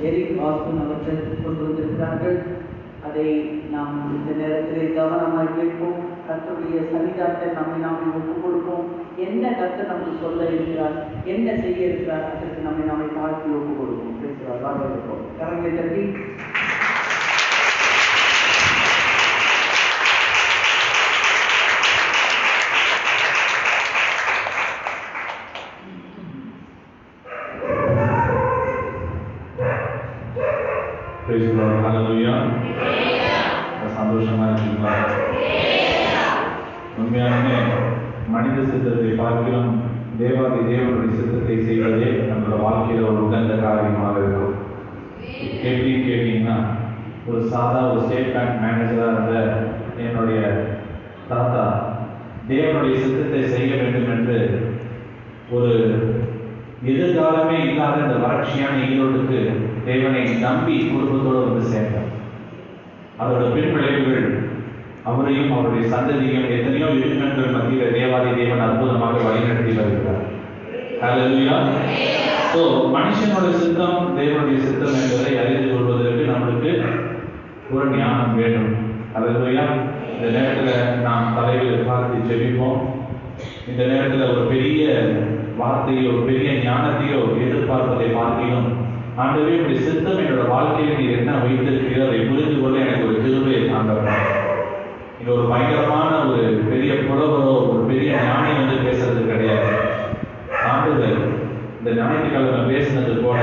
Eric Aston அவர்கள் கொண்டு வந்திருக்கிறார்கள். அதை நாம் இந்த நேரத்திலே கவனமாக கேட்போம். கர்த்தருடைய சன்னிதானத்தை நாமே ஒப்புக் கொடுப்போம். என்ன கர்த்தர் நமக்கு சொல்ல இருக்கிறார், என்ன செய்ய இருக்கிறார், அதற்கு நாமே தாழ்த்தி ஒப்புக் கொடுப்போம். பேசுகிறார் வரவேற்போம். கரங்களை தட்டி சந்தோஷமா இருக்கீங்களா? உண்மையாலுமே மனித சித்தத்தை பார்க்கிறோம், தேவாதி தேவனுடைய சித்தத்தை செய்வதே நம்மளோட வாழ்க்கையில ஒரு உகந்த காரியமாக இருக்கும். எப்படி கேட்டீங்கன்னா, ஒரு சாதா ஒரு ஸ்டேட் பேங்க் மேனேஜராக இருந்த என்னுடைய தாத்தா தேவனுடைய சித்தத்தை செய்ய வேண்டும் என்று ஒரு எதிர்காலமே இல்லாத இந்த வறட்சியான ஈரோட்டுக்கு தேவனை நம்பி குடும்பத்தோடு வந்து சேர்ந்தார். அதோட பின் விளைவுகள் அவரையும் அவருடைய சந்ததியும் எத்தனையோ இளைஞர்கள் மத்தியில் தேவாதி தேவன் அற்புதமாக வழிநடத்தி வருகிறார். ஹல்லேலூயா. ஸோ மனுஷனோட சித்தம் தேவனுடைய சித்தம் என்பதை அறிந்து கொள்வதற்கு நம்மளுக்கு ஒரு ஞானம் வேண்டும். ஹல்லேலூயா. இந்த நேரத்தில் நாம் தலைகளை பார்த்து ஜெபிப்போம். இந்த நேரத்தில் ஒரு பெரிய வார்த்தையோ ஒரு பெரிய ஞானத்தையோ எதிர்பார்ப்பதை பார்க்கிறோம். ஆண்டவே இப்படி சித்தம் என்னோட வாழ்க்கையில் நீ என்ன வைத்திருக்கிறீரோ அதை புரிந்து கொள்ள எனக்கு ஒரு கிருபையை தாண்டவன். இது ஒரு பயங்கரமான ஒரு பெரிய புலவரோ ஒரு பெரிய ஞானி வந்து பேசுறது கிடையாது. ஆண்டவர் இந்த ஞாயிற்றுக்கிழமை பேசினது போல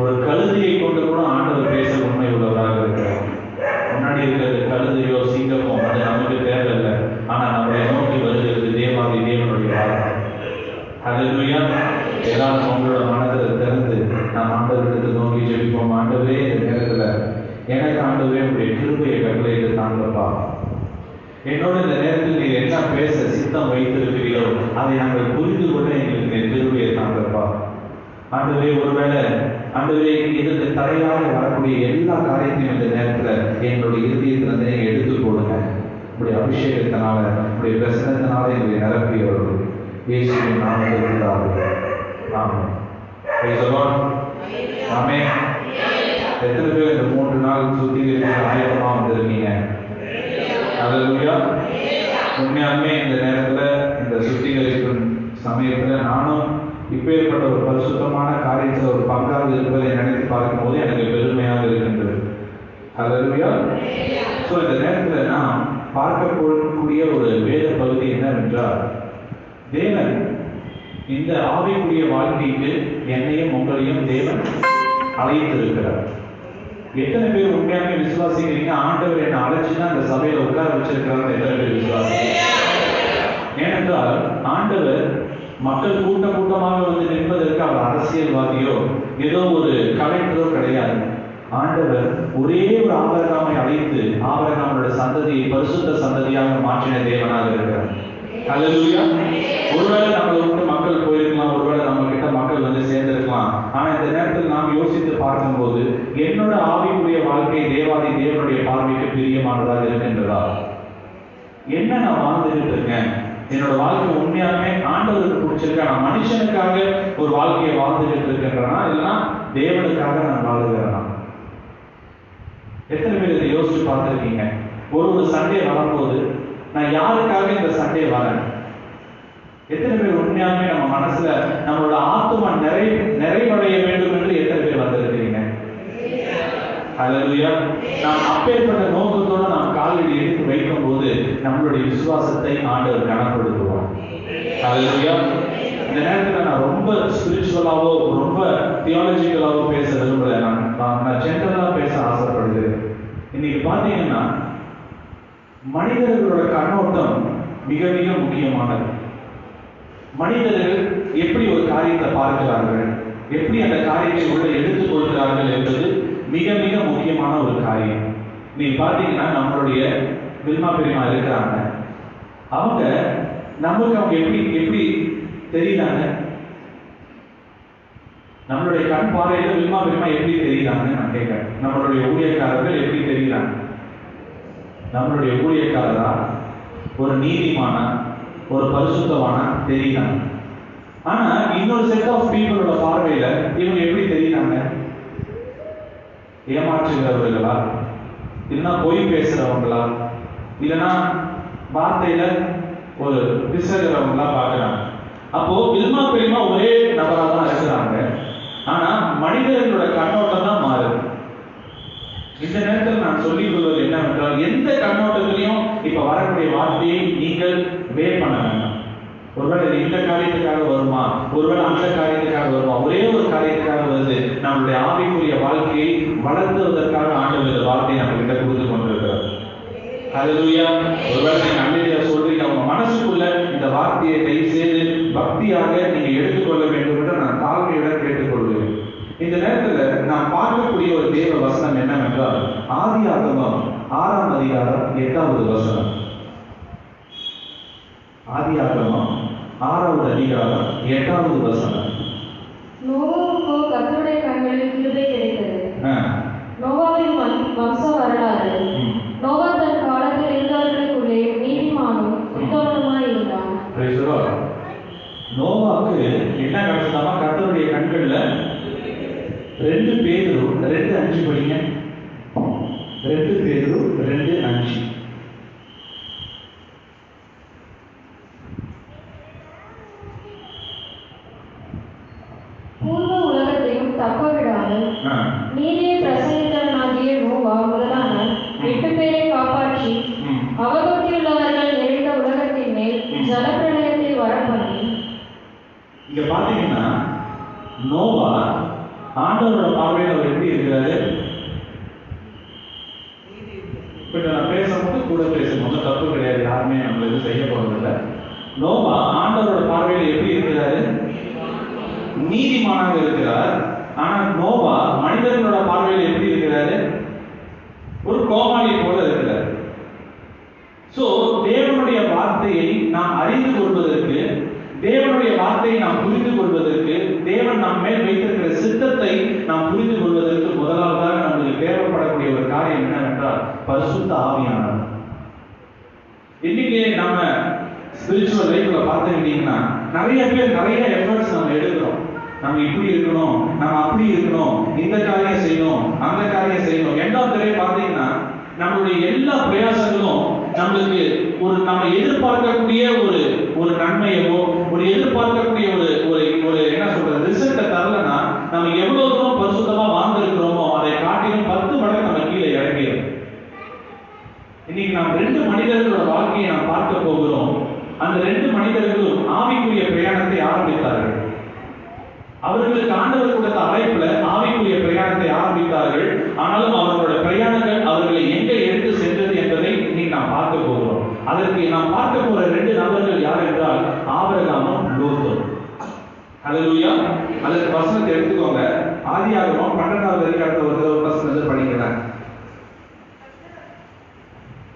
ஒரு கழுதையை கொண்டு கூட ஆண்டவர் பேச உண்மை உள்ளவராக இருக்கிறார். முன்னாடி இருக்கிறது கழுதையோ சிங்கமோ அது நமக்கு தேவையில்லை. ஆனால் நம்மளை நோக்கி வருகிறது தேவாதி தேவனுடைய வார்த்தை. ஹல்லேலூயா. எல்லாரும் உங்களோட மனதில் திறந்து நாம் ஆண்டவருக்கு நோக்கி ஜெபிப்போம். ஆண்டவே இந்த நேரத்தில் எனக்கு ஆண்டவே உங்களுடைய கிருபையை கட்டளையிட்டு தாங்கப்பா. என்னோட இந்த நேரத்தில் நீங்க என்ன பேச சித்தம் வைத்திருக்கிறீரோ அதை நாங்கள் புரிந்து கொள்ள எங்களுக்கு கிருபையை தாங்கப்பா. ஆண்டவே ஒருவேளை ஆண்டவே இதற்கு தடையாக வரக்கூடிய எல்லா காரியத்தையும் இந்த நேரத்தில் எங்களுடைய இறுதியத்திலிருந்து நீங்க எடுத்து போடுங்க. உங்களுடைய அபிஷேகத்தினால உங்களுடைய பிரசனத்தினால எங்களை நிரப்பியவர்கள் இயேசுவின் நாமத்தில் இருந்தார்கள். ஆமென். Praise the Lord. ஆமென். எத்தனை பேர் இந்த 3 நாள் சுத்திகரிப்பு ஆயத்தமா வந்திருக்கீங்க? ஹல்லேலூயா. உண்மையாலுமே இந்த நேரத்தில் இந்த சுத்திகரிப்பு சமயத்தில் நானும் இப்பேற்பட்ட ஒரு பரிசுத்தமான காரியத்தில் ஒரு பங்காக இருப்பதை நினைத்து பார்க்கும் போது எனக்கு பெருமையாக இருக்கின்றது. ஹல்லேலூயா. ஸோ இந்த நேரத்தில் நாம் பார்க்கக்கூடிய ஒரு வேத பகுதி என்னவென்றால், தேவன் இந்த ஆவிக்குரிய வாழ்க்கைக்கு என்னையும் உங்களையும் தேவன் அழைத்திருக்கிறார். எத்தனை பேர் உண்மையாகவே விசுவாசிக்கிறீங்க? ஆண்டவர் என்னை அழைச்சுதான் இந்த சபையில உட்கார வச்சிருக்கிறார். எத்தனை பேர் விசுவாசிக்கிறீங்க? ஏனென்றால் ஆண்டவர் மக்கள் கூட்டமாக வந்து நிற்பதற்கு அவர் அரசியல்வாதியோ ஏதோ ஒரு கலெக்டரோ கிடையாது. ஆண்டவர் ஒரே ஒரு ஆபிரகாமை அழைத்து ஆபிரகாமோட சந்ததியை பரிசுத்த சந்ததியாக மாற்றின தேவனாக இருக்கிறார். ஹல்லேலூயா. ஒருவேளை நம்மளை விட்டு மக்கள் போயிருக்கலாம், ஒருவேளை நம்ம கிட்ட மக்கள் வந்து சேர்ந்திருக்கலாம். ஆனா இந்த நேரத்தில் நாம் யோசித்து பார்க்கும்போது என்னோட ஆவிக்குரிய வாழ்க்கை தேவாதி தேவனுடைய பார்வைக்கு பிரியமானதாக இருக்கின்றதா? என்ன நான் வாழ்ந்துகிட்டு இருக்கேன்? என்னோட வாழ்க்கை உண்மையாலுமே ஆண்டவருக்கு பிடிச்சிருக்கேன்? நான் மனுஷனுக்காக ஒரு வாழ்க்கையை வாழ்ந்துகிட்டு இருக்கின்றனா, இல்லைன்னா தேவனுக்காக நான் வாழுகிறேனா? எத்தனை பேர் இதை யோசிச்சு பார்த்துருக்கீங்க? ஒரு சண்டே வரும்போது நான் யாருக்காக இந்த சண்டே வரேன்? எத்தனை பேர் உண்மையாலுமே நம்ம மனசுல நம்மளோட ஆத்மா நிறைவடைய வேண்டும் என்று எத்தனை பேர் வந்திருக்கிறீங்க? ஹல்லேலூயா. நாம் அப்பேற்பட்ட நோக்கத்தோட நாம் காலடி எடுத்து வைக்கும் போது நம்மளுடைய விசுவாசத்தை ஆண்டவர் கனப்படுத்துவார். ஹல்லேலூயா. இந்த நேரத்தில் நான் ரொம்ப ஸ்பிரிச்சுவலாவோ ரொம்ப தியாலஜிக்கலாவோ பேச விரும்பல. நான் ஜென்ரலா பேச ஆசைப்படுகிறேன். இன்னைக்கு பார்த்தீங்கன்னா மனிதர்களோட கண்ணோட்டம் மிக மிக முக்கியமானது. மனிதர்கள் எப்படி ஒரு காரியத்தை பார்க்கிறார்கள், எப்படி அந்த காரியத்தை உள்ள எடுத்துக் கொள்கிறார்கள் என்பது மிக மிக முக்கியமான ஒரு காரியம். நீங்க பார்த்தீங்கன்னா நம்மளுடைய வில்மா பெரியமா இருக்கிறாங்க. அவங்க எப்படி எப்படி தெரியுறாங்க? நம்மளுடைய கண் பார்வையில வில்மா பெரியமா எப்படி தெரியுறாங்கன்னு நான் கேட்கிறேன். நம்மளுடைய ஊழியக்காரர்கள் எப்படி தெரியுறாங்க? நம்மளுடைய ஊழியக்காரரா ஒரு நீதிமானா ஒரு பரிசுத்தவானா தெரியுறாங்க. ஆனா இன்னொரு செட் ஆஃப் பீப்புளோட பார்வையில இவங்க எப்படி தெரியுறாங்க? ஏமாற்றுகிறவர்களா, இல்லைன்னா பொய் பேசுறவங்களா, இல்லைன்னா வார்த்தையில ஒரு பிசகிறவங்களா பார்க்கிறாங்க. அப்போ வில்மா பெரியமா ஒரே நபரா தான் இருக்கிறாங்க. ஆனா மனிதர்களோட கண்ணோட்டம் தான் மாறுது. இந்த நேரத்தில் நான் சொல்லிக் கொள்வது என்னவென்றால், எந்த கண்ணோட்டத்திலையும் இப்ப வரக்கூடிய வார்த்தையை நீங்கள் வே பண்ண வேண்டாம். ஒருவேளை இது இந்த காரியத்துக்காக வருமா, ஒருவேளை அந்த காரியத்துக்காக வருமா, ஒரே ஒரு காரியத்துக்காக வருது. நம்மளுடைய ஆவிக்குரிய வாழ்க்கையை வளர்த்துவதற்காக ஆண்டவர் இந்த வார்த்தையை நம்ம கிட்ட கொடுத்து கொண்டிருக்கிறார். ஹல்லேலூயா. ஒருவேளை நீங்க அல்லேலூயா சொல்றீங்க, அவங்க மனசுக்குள்ள இந்த வார்த்தையை கை செய்து பக்தியாக நீங்க எடுத்துக்கொள்ள வேண்டும் என்று நான் தாழ்மையுடன் கேட்டுக்கொள்கிறேன். இந்த நேரத்துல நாம் பார்க்கக்கூடிய ஒரு தேவ வசனம் என்னவென்றால், ஆதியாகமம் 6ஆம் அதிகாரம் 8வது வசனம். ஆதியாகமம் 6வது அதிகாரம் 8வது வசனம். நோவாவுக்கோ கர்த்தருடைய கண்களில் கிருபை கிடைத்தது. நோவாவின் வம்ச வரலாறு. நோவா தன் காலத்தில் இருந்தவர்களுக்குள்ளே நீதிமானும் உத்தமனுமாய் இருந்தான். நோவாவுக்கு என்ன கிடைச்சதாமா? கர்த்தருடைய கண்கள்ல 2 பேதுரு 2:5 படிங்க. 2 பேதுரு 2:5. பூர்வ உலகத்தையும் தப்ப விடாமல் நீதியை பிரசங்கித்தவனாகிய நோவா முதலான 8 பேரை காப்பாற்றி அவபக்தியுள்ளவர்கள் நிறைந்த உலகத்தின் மேல் ஜலப்பிரளயத்தை வரப்பண்ணி. இங்க பாத்தீங்கன்னா நோவா ஆண்டவரோட பார்வையில் அவர் எப்படி இருக்கிறாரு? இப்ப நான் பேசும்போது கூட பேசணும், தப்பு கிடையாது, யாருமே நம்மள எதுவும் செய்ய போறதில்லை. நோவா ஆண்டவரோட பார்வையில் எப்படி இருக்கிறாரு? நீதிமானாக இருக்கிறார். ஆனா நோவா மனிதர்களோட பார்வையில் எப்படி இருக்கிறாரு? ஒரு கோமாளி போல இருக்கிறார். சோ தேவனுடைய வார்த்தையை நாம் அறிந்து கொள்வதற்கு, தேவனுடைய வார்த்தையை நாம் புரிந்து கொள்வதற்கு, தேவன் நம் மேல் வைத்திருக்கிற சித்தத்தை நாம் புரிந்து கொள்வதற்கு முதலாவதாக நமக்கு தேவைப்படக்கூடிய ஒரு காரியம் என்னவென்றால் பரிசுத்த ஆவியானவர். இன்னைக்கு நம்ம ஸ்பிரிச்சுவல் லைஃப்ல பார்த்துக்கிட்டீங்கன்னா நிறைய பேர் நிறைய எஃபர்ட்ஸ் நம்ம எடுக்கிறோம். நம்ம இப்படி இருக்கணும், நம்ம அப்படி இருக்கணும், இந்த காரியம் செய்யணும், அந்த காரியம் செய்யணும். எல்லாம் தெரிய பார்த்தீங்கன்னா நம்மளுடைய எல்லா பிரயாசங்களும் நம்மளுக்கு ஒரு நம்ம எதிர்பார்க்கக்கூடிய ஒரு நன்மையவோ, ஒரு எதிர்பார்க்கக்கூடிய ஒரு என்ன சொல்றது ரிசல்ட்டை தரலன்னா, நம்ம எவ்வளவு தூரம் பரிசுத்தமா வாழ்ந்திருக்கிறோமோ அதை காட்டிலும் 10 மடங்கு நம்ம கீழே இறங்கிடும். இன்னைக்கு நாம் 2 மனிதர்களோட வாழ்க்கையை நாம் பார்க்க போகிறோம். அந்த 2 மனிதர்களும் ஆவிக்குரிய பிரயாணத்தை ஆரம்பித்தார்கள். அவர்களுக்கு ஆண்டவர் கொடுத்த அழைப்புல ஆவிக்குரிய பிரயாணத்தை ஆரம்பித்தார்கள். ஆனாலும் அவர்களோட பிரயாணங்கள் அவர்களை எங்க எடுத்து சென்றது என்பதை இன்னைக்கு நாம் பார்க்க போகிறோம். அதற்கு நாம் பார்க்க போற 2 நபர்கள் யார் என்றால் ஆபிரகாமும் லோத்தும். ஹல்லேலூயா. அதற்கு வசனத்தை எடுத்துக்கோங்க. ஆதியாகமம் 12வது அதிகாரத்துல ஒரு வசனத்தை படிக்கிறேன்.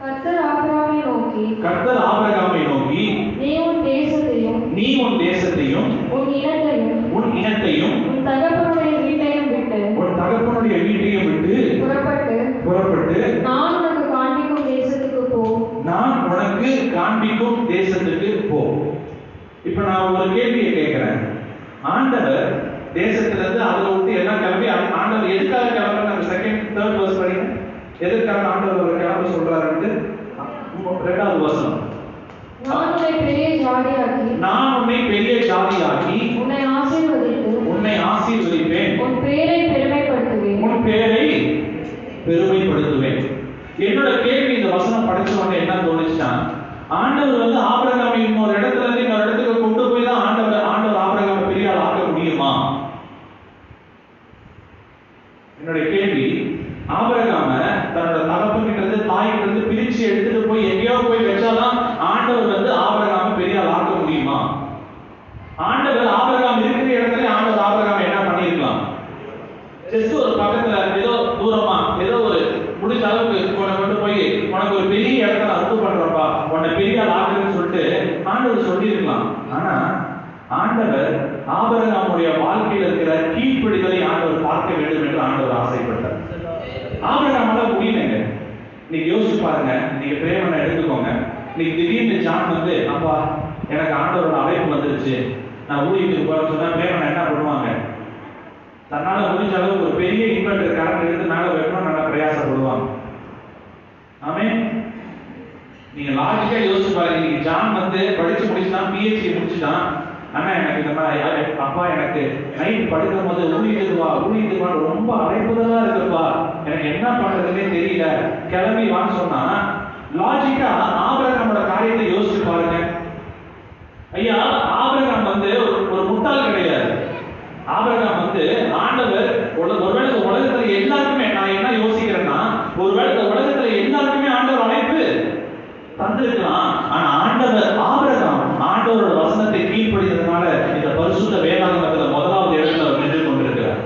கர்த்தர் ஆபிரகாமை நோக்கி நீ உன் தேசத்தையும் உன் இனத்தையும் உன் தகப்பனுடைய வீட்டையும் விட்டு புறப்பட்டு நான் உனக்கு காண்பிக்கும் தேசத்துக்கு போ. இப்ப நான் ஒரு கேள்வியை கேட்கிறேன். ஆண்டவர் தேசத்திலிருந்து அதை விட்டு எல்லாம் கிளம்பி ஆண்டவர் எதுக்காக கிளம்ப? நம்ம 2nd 3rd verse படிங்க. எதுக்காக ஆண்டவர் ஒரு கிளம்ப சொல்றாரு? 2வது வசனம். நான் உன்னை பெரிய ஜாதியாக்கி உன்னை ஆசீர்வதிப்பேன், உன் பேரை பெருமைப்படுத்துவேன். என்னோட கேள்வி, இந்த வசனம் படிச்ச உடனே என்ன தோணுச்சுன்னா, ஆண்டவர் ஆபிரகாமை இன்னொரு இடத்துல இருந்து இன்னொரு இடத்துக்கு கொண்டு போய் தான் ஆண்டவர் ஆபிரகாமை பெரிய ஆள் ஆக்க முடியுமா? என்னுடைய கேள்வி, ஆபிரகாம தன்னோட தகப்பன்கிட்ட தாய்கிட்ட இருந்து பிரிச்சு எடுத்துட்டு போய் எங்கேயோ போய் வச்சாதான் ஆண்டவர் ஆபிரகாமை பெரிய ஆள் ஆக்க முடியுமா? ஆண்டவர் ஆபிரகாம் இருக்கிற இடத்துல ஆண்டவர் ஆபிரகாம் என்ன பண்ணிருக்கலாம்? ஜஸ்ட் ஒரு பக்கத்துல ஏதோ தூரமா ஏதோ ஒரு முடிஞ்ச அளவுக்கு கொண்டு போய் உனக்கு ஒரு பெரிய இடத்துல அறுப்பு பண்றப்பா, உன்னை பெரிய ஆள் ஆக்குன்னு சொல்லிட்டு ஆண்டவர் சொல்லியிருக்கலாம். ஆனா ஆண்டவர் ஆபிரகாமுடைய வாழ்க்கையில் இருக்கிற கீழ்ப்படிதலை ஆண்டவர் பார்க்க வேண்டும் என்று ஆண்டவர் ஆசைப்பட்டார். ஆபிரகாமால முடியலங்க. நீங்க யோசிச்சு பாருங்க. நீங்க பிரேமனை எடுத்துக்கோங்க. நீங்க திடீர்னு ஜான் அப்பா எனக்கு ஆண்டவரோட அழைப்பு வந்துருச்சு, நான் ஊழியத்துக்கு போறேன்னு சொன்னா பிரேமனை என்ன பண்ணுவாங்க? தன்னால முடிஞ்ச அளவுக்கு ஒரு பெரிய இன்வெர்டர் கரண்ட் எடுத்து மேல வைக்கணும் நல்லா பிரயாசப்படுவாங்க. ஆமென். நீங்க லாஜிக்கா யோசிச்சு பாருங்க. இன்னைக்கு ஜான் படிச்சு முடிச்சுட்டான், PhD முடிச்சுட்டான். ஆனா எனக்கு இந்த மாதிரி அப்பா எனக்கு நைட் படுக்கும் போது ஊழியதுவா ரொம்ப அழைப்புதலா இருக்குப்பா, எனக்கு என்ன பண்றதுன்னே தெரியல, கிளம்பி வான்னு சொன்னா லாஜிக்கா ஆபிரகாமோட காரியத்தை யோசிச்சு பாருங்க. ஐயா, ஆபிரகாம் ஒரு முட்டாள் கிடையாது. ஆபிரகாம் ஆண்டவர் ஒருவேளை உலகத்துல எல்லாருக்குமே, நான் என்ன யோசிக்கிறேன்னா, ஒருவேளை உலகத்துல எல்லாருக்குமே ஆண்டவர் அழைப்பு தந்திருக்கலாம். ஆனா ஆண்டவரோட வசனத்தை கீழ்ப்படித்ததுனால இந்த பரிசுத்த வேதாகமத்துல முதலாவது இடத்துல அவர் நின்று கொண்டிருக்கிறார்.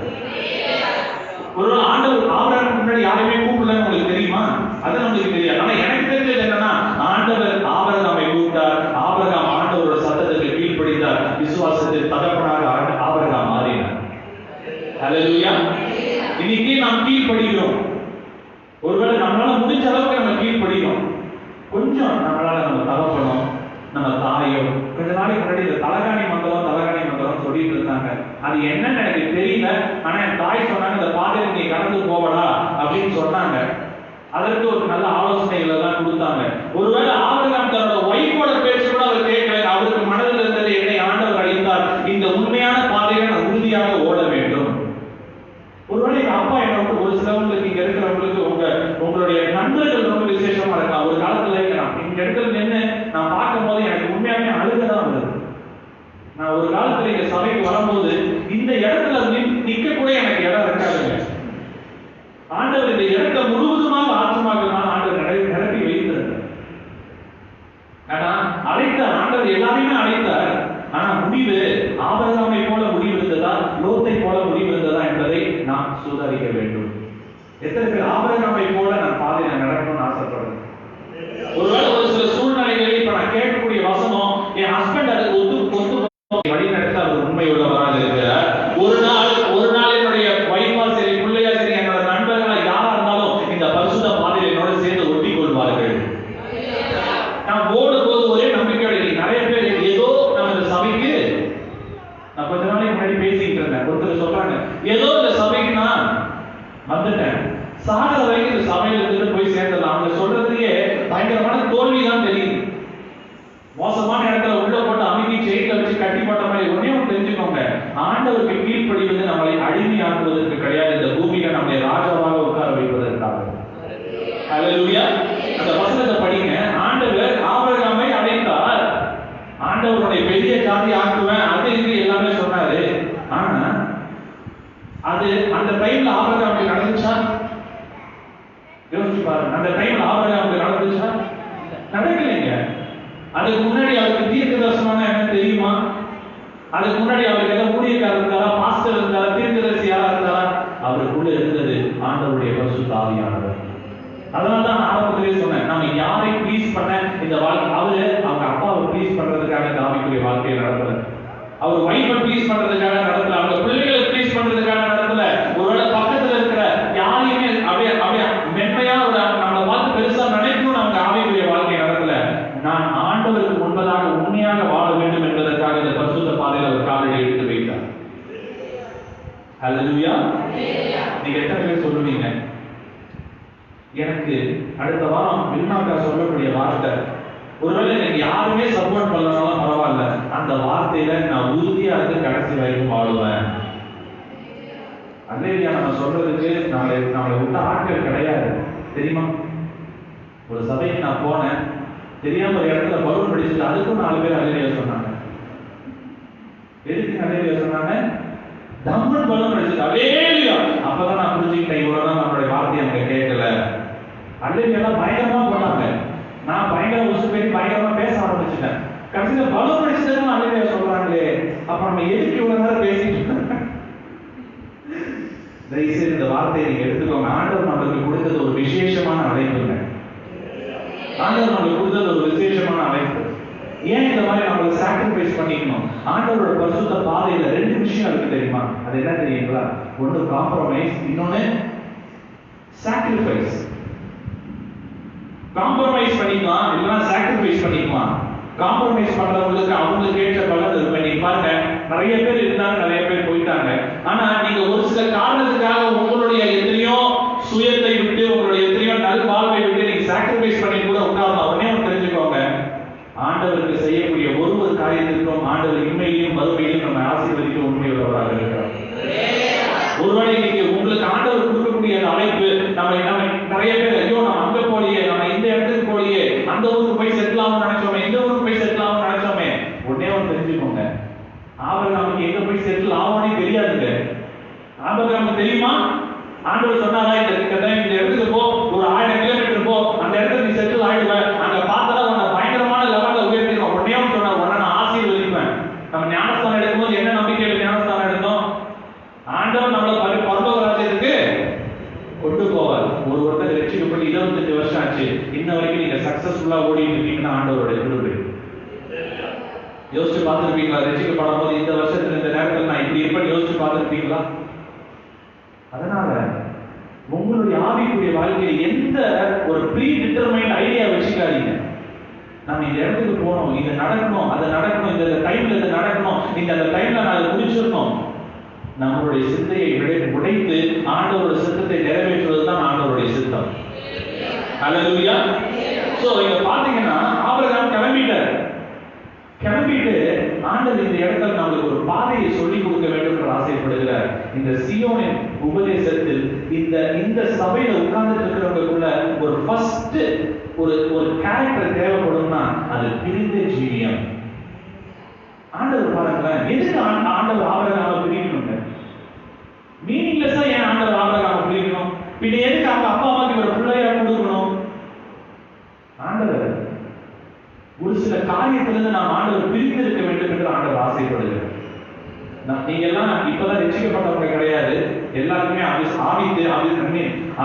ஒருவேளை ஆண்டவர் ஆபிரகாமுக்கு முன்னாடி யாரையுமே கூப்பிடலன்னு உங்களுக்கு தெரியுமா? அது நம்மளுக்கு தெரியாது. ஆனா எனக்கு தெரிஞ்சது என்னன்னா, ஆண்டவர் ஆபிரகாமை கூப்பிட்டார், ஆபிரகாம் ஆண்டவரோட சத்தத்துக்கு கீழ்ப்படித்தார், விசுவாசத்தில் தகப்பனாக ஆபிரகாம் மாறினார். ஹல்லேலூயா. இன்னைக்கு நாம் கீழ்ப்படிகிறோம். ஒருவேளை நம்மளால முடிஞ்ச அளவுக்கு நம்ம கீழ்ப்படிக்கிறோம். கொஞ்சம் நம்மளால நம்ம தகப்பனும் நம்ம தாயும் கொஞ்ச நாளைக்கு முன்னாடி இந்த தலகாணி மந்திரம் சொல்லிட்டு இருந்தாங்க. அது என்னன்னு எனக்கு தெரியல. ஆனா என் தாய் சொன்னாங்க, இந்த பாதையில நீ கடந்து போவடா அப்படின்னு சொன்னாங்க. அதற்கு ஒரு நல்ல ஆலோசனைகள் எல்லாம் கொடுத்தாங்க. ஒருவேளை ஆபிரகாம் தன்னோட ஒய்ஃபோட பேச்சு கூட அவர் கேட்கல. அவருக்கு மனதில் இருந்தது, என்னை ஆண்டவர் அழைத்தார், இந்த உண்மையான பாதையில நான் உறுதியாக ஓட வேண்டும். ஒருவேளை எங்க அப்பா என்ன ஒரு சிலவங்களுக்கு, இங்க இருக்கிறவங்களுக்கு உங்களுடைய நண்பர்கள் ரொம்ப விசேஷமா இருக்கா. ஒரு காலத்துல இந்த இடத்துல நின்று நான் பார்க்கும் போது எனக்கு உண்மையாவே அழுகதான் வருது. நான் ஒரு காலத்துல இங்க சபைக்கு வரும்போது இந்த இடத்துல நிக்க கூட எனக்கு இடம் இருக்காதுங்க. ஆண்டவர் இந்த இடத்தை முழுவதுமாக ஆற்றமாக ஆண்டவர் நிரப்பி வைத்திருந்தார். ஆனா அழைத்த ஆண்டவர் எல்லாரையுமே அழைத்தார். ஆனா முடிவு ஆபிரகாமை போல முடிவு இருந்ததா, லோத்தை போல முடிவு இருந்ததா என்பதை நாம் சுதாரிக்க வேண்டும். எத்தனை பேர் ஆபிரகாமை போல நான் பாதையில நடக்கணும்னு ஆசைப்படுறேன்? ஒருவேளை ஒரு சில சூழ்நிலைகளில் இப்ப நான் கேட்கக்கூடிய வசனம், என் ஹஸ்பண்ட் அதுக்கு ஒத்து வழி நடத்த அவர் உண்மையுள்ளவராக இருக்கிறார். ஒரு நாள் என்னுடைய வைஃபா சரி, பிள்ளையா சரி, என்னோட நண்பர்களா யாரா இருந்தாலும் இந்த பரிசுத்த பாதையில் என்னோட சேர்ந்து ஒட்டி கொள்வார்கள். நான் ஓடும் போது ஒரே நம்பிக்கையோட நிறைய பேர் ஏதோ நம்ம இந்த சபைக்கு, நான் கொஞ்ச நாளைக்கு முன்னாடி பேசிட்டு இருந்தேன், ஒருத்தர் சொல்றாங்க, ஏதோ இந்த சபைக்கு நான் வந்துட்டேன், சாகர வரைக்கும் இந்த சபையில இருந்து போய் சேர்ந்தது. அவங்க சொல்றதுலயே பயங்கரமான தோல்விதான் தெரியுது. மோசமான இடத்துல உள்ள போட்டு அமைதி செயின்ல வச்சு கட்டி போட்ட மாதிரி. ஒன்னே ஒன்று தெரிஞ்சுக்கோங்க, ஆண்டவருக்கு கீழ்ப்படிவது நம்மளை அடிமையாக்குவதற்கு கிடையாது, இந்த பூமியில நம்மளை ராஜாவாக உட்கார வைப்பதற்காக. ஹல்லேலூயா. அந்த வசனத்தை படிங்க. ஆண்டவர் ஆபிரகாமை அழைத்தார், ஆண்டவருடைய பெரிய ஜாதி ஆக்குவேன், அது இது எல்லாமே சொன்னாரு. ஆனா அது அந்த டைம்ல ஆபிரகாமுக்கு நடந்துச்சா? யோசிச்சு பாருங்க. அந்த டைம்ல ஆபிரகாமுக்கு நடந்துச்சா? நடக்கலைங்க. அதுக்கு முன்னாடி அவருக்கு தீர்க்க தரிசனம் என்ன தெரியுமா? அதுக்கு முன்னாடி அவருக்கு ஏதாவது ஊழியக்காரர் இருந்தாரா, பாஸ்டர் இருந்தாரா, தீர்க்கதரிசி யாரா இருந்தாரா? அவருக்குள்ள இருந்தது ஆண்டவருடைய பரிசுத்த ஆவியானவர். அதனாலதான் நான் ஆரம்பத்திலே சொன்னேன், நம்ம யாரை ப்ளீஸ் பண்ண இந்த வாழ்க்கை, அவங்க அப்பாவை ப்ளீஸ் பண்றதுக்காக இந்த ஆவிக்குரிய வாழ்க்கையை நடத்தல, அவர் வைஃபை ப்ளீஸ் பண்றதுக்காக நடத்தல, அவங்க பிள்ளைகளை ப்ளீஸ் பண்றதுக்காக நடத்தல, ஒருவேளை பக்கத்துல இருக்கிற யாரையுமே அப்படியே மென்மையா நம்மளை பார்த்து பெருசா நினைக்கணும்னு அவங்க ஆவிக்குரிய வாழ்க்கையை நடத்தல. நான் ஆண்டவருக்கு முன்பதாக உண்மையாக வாழ வேண்டும் என்பதற்காக இந்த பரிசுத்த பாதையில் அவர் காலடி எடுத்து வைத்தார். ஹல்லேலூயா. நீங்க எத்தனை பேர் சொல்லுவீங்க, எனக்கு அடுத்த வாரம் வில்மாக்கா சொல்லக்கூடிய வார்த்தை, ஒருவேளை எனக்கு யாருமே சப்போர்ட் பண்ணலாம் பரவாயில்ல, அந்த வார்த்தையில நான் உறுதியா இருந்து கடைசி வரைக்கும் வாழுவேன். அல்லேலூயா. நம்ம சொல்றதுக்கு நம்மளை விட்ட ஆட்கள் கிடையாது தெரியுமா? ஒரு சபைக்கு நான் போனேன், தெரியாம ஒரு இடத்துல பலூன் படிச்சுட்டு அதுக்கும் 4 பேர் அல்லேலூயா சொன்னாங்க. எதுக்கு அல்லேலூயா சொன்னாங்க? தம்மன் பலூன் படிச்சுட்டு அல்லேலூயா. அப்பதான் நான் புரிஞ்சுக்கிட்டேன், இவ்வளவுதான் நம்மளுடைய வார்த்தையை அவங்க கேட்கல. அல்லேலூயா பயங்கரமா போட்டாங்க. நான் பயங்கர உசு பேசி பயங்கரமா பேச ஆரம்பிச்சுட்டேன். கடைசியில பலூன் படிச்சுட்டு அல்லேலூயா சொல்றாங்களே, அப்ப நம்ம எதுக்கு இவ்வளவு நேரம் பேசிட்டு இருக்கோம்? தயவுசெய்து இந்த வார்த்தையை நீங்க எடுத்துக்கோங்க. ஆண்டவர் நம்மளுக்கு கொடுத்தது ஒரு விசேஷமான அழைப்புங்க. ஆண்டவர் நம்மளுக்கு கொடுத்தது ஒரு விசேஷமான அழைப்பு. ஏன் இந்த மாதிரி நம்மளை சாக்ரிஃபைஸ் பண்ணிக்கணும்? ஆண்டவரோட பரிசுத்த பாதையில 2 விஷயம் இருக்கு தெரியுமா? அது என்ன தெரியுங்களா? ஒன்று காம்ப்ரமைஸ், இன்னொன்னு சாக்ரிஃபைஸ். காம்ப்ரமைஸ் பண்ணிக்கலாம், இல்லைன்னா சாக்ரிஃபைஸ் பண்ணிக்கலாம். காம்ப்ரமைஸ் பண்றவங்களுக்கு அவங்களுக்கு ஏற்ற பலன் இருக்கும். நீங்க பாருங்க, நிறைய பேர் இருந்தாங்க, நிறைய பேர் போயிட்டாங்க. ஆனா நீங்க ஒரு சில காரணத்துக்காக உங்களுடைய எத்தனையோ சுயத்தை விட்டு, உங்களுடைய எத்தனையோ நல்வாழ்வை விட்டு நீங்க சாக்ரிஃபைஸ் பண்ணி கூட உட்காரணும். அவனே தெரிஞ்சுக்கோங்க, ஆண்டவருக்கு செய்யக்கூடிய ஒரு காரியத்திற்கும் ஆண்டவர் இன்மையிலும் மறுமையிலும் நம்ம ஆசீர்வதிக்க உண்மையுள்ளவராக இருக்கிறார். ஒருவேளை நீங்க உங்களுக்கு ஆண்டவர் கொடுக்கக்கூடிய அழைப்பு, நம்ம நிறைய பேர் ஐயோ நம்ம அங்க போலியே, நம்ம இந்த இடத்துக்கு போலியே, அந்த ஊருக்கு போய் செட்டில் ஆகணும்னு நினைச்சோமே, இந்த ஊருக்கு போய் செட்டில் ஆகணும்னு நினைச்சோமே. உடனே தெரிஞ்சுக்கோங்க, ஆபிரகாமுக்கு எங்க போய் செட்டில் ஆகணும்னே தெரியாதுங்க. ஆபிரகாமுக்கு தெரியுமா? ஆண்டவர் சொன்னாரா இந்த இடத்துக்கு போ, ஒரு 1000 கிலோமீட்டர் போ, அந்த இடத்துல நீ செட்டில் ஆயிடுவ, அங்க பார்த்தா உன்னை பயங்கரமான லெவல்ல உயர்த்திடும். உடனே சொன்னார், உடனே நான் ஆசீர்வதிப்பேன். நம்ம ஞானஸ்தானம் எடுக்கும்போது என்ன நம்பிக்கையில ஞானஸ்தானம் எடுத்தோம்? ஆண்டவர் நம்மளை பரலோக ராஜ்யத்துக்கு கொண்டு போவார். ஒருத்தர் ரட்சிக்கப்பட்டு 25 வருஷம் ஆச்சு, இன்ன வரைக்கும் நீங்க சக்சஸ்ஃபுல்லா ஓடிட்டு இருக்கீங்கன்னா ஆண்டவருடைய கிருபை. யோசிச்சு பார்த்துருப்பீங்களா? ரட்சிக்கப்படும் போது இந்த வருஷத்துல இந்த நேரத்தில் நான் இப்படி இருப்பேன் யோசிச்சு பார்த்துருப்பீங்களா? அதனால உங்களுடைய ஆவிக்குரிய வாழ்க்கையில் எந்த ஒரு ப்ரீ டிட்டர்மைண்ட் ஐடியா வச்சுக்காதீங்க. நம்ம இந்த இடத்துக்கு போகணும், இது நடக்கணும், அது நடக்கணும், இந்த டைம்ல இது நடக்கணும், இந்த அந்த டைம்ல நான் அதை முடிச்சிடணும். நம்மளுடைய சிந்தையை உடைத்து ஆண்டவருடைய சித்தத்தை நிறைவேற்றுவதுதான் ஆண்டவருடைய சித்தம். ஹல்லேலூயா. சோ இங்க பாத்தீங்கன்னா ஆபிரகாம் கிளம்பிட்டு ஆண்டவர் இந்த இடத்துல நம்மளுக்கு ஒரு பாதையை சொல்லிக் கொடுக்க வேண்டும் என்று ஆசைப்படுகிறார். இந்த சீயோனின் உபதேசத்தில் இந்த சபையில உட்கார்ந்து இருக்கிறவங்களுக்குள்ள ஒரு ஃபர்ஸ்ட் ஒரு கேரக்டர் தேவைப்படும்னா அது பிரிந்த ஜீவியம். ஆண்டவர் பாருங்களேன், எதுக்கு ஆண்டவர் ஆபிரகாமை பிரிக்கணுங்க? மீனிங்லெஸ்ஸா ஏன் ஆண்டவர் ஆபிரகாமை பிரிக்கணும்? பின்ன எதுக்கு அவங்க அப்பா அம்மாக்கு ஒரு பிள்ளையா கொடுக்கணும்? ஆண்டவர் ஒரு சில காரியத்திலிருந்து நாம் ஆண்டவர் பிரித்து இருக்க வேண்டும் என்று ஆண்டவர் ஆசைப்படுகிறார். நீங்க எல்லாம் இப்பதான் ரட்சிக்கப்பட்டவங்க கிடையாது, எல்லாருமே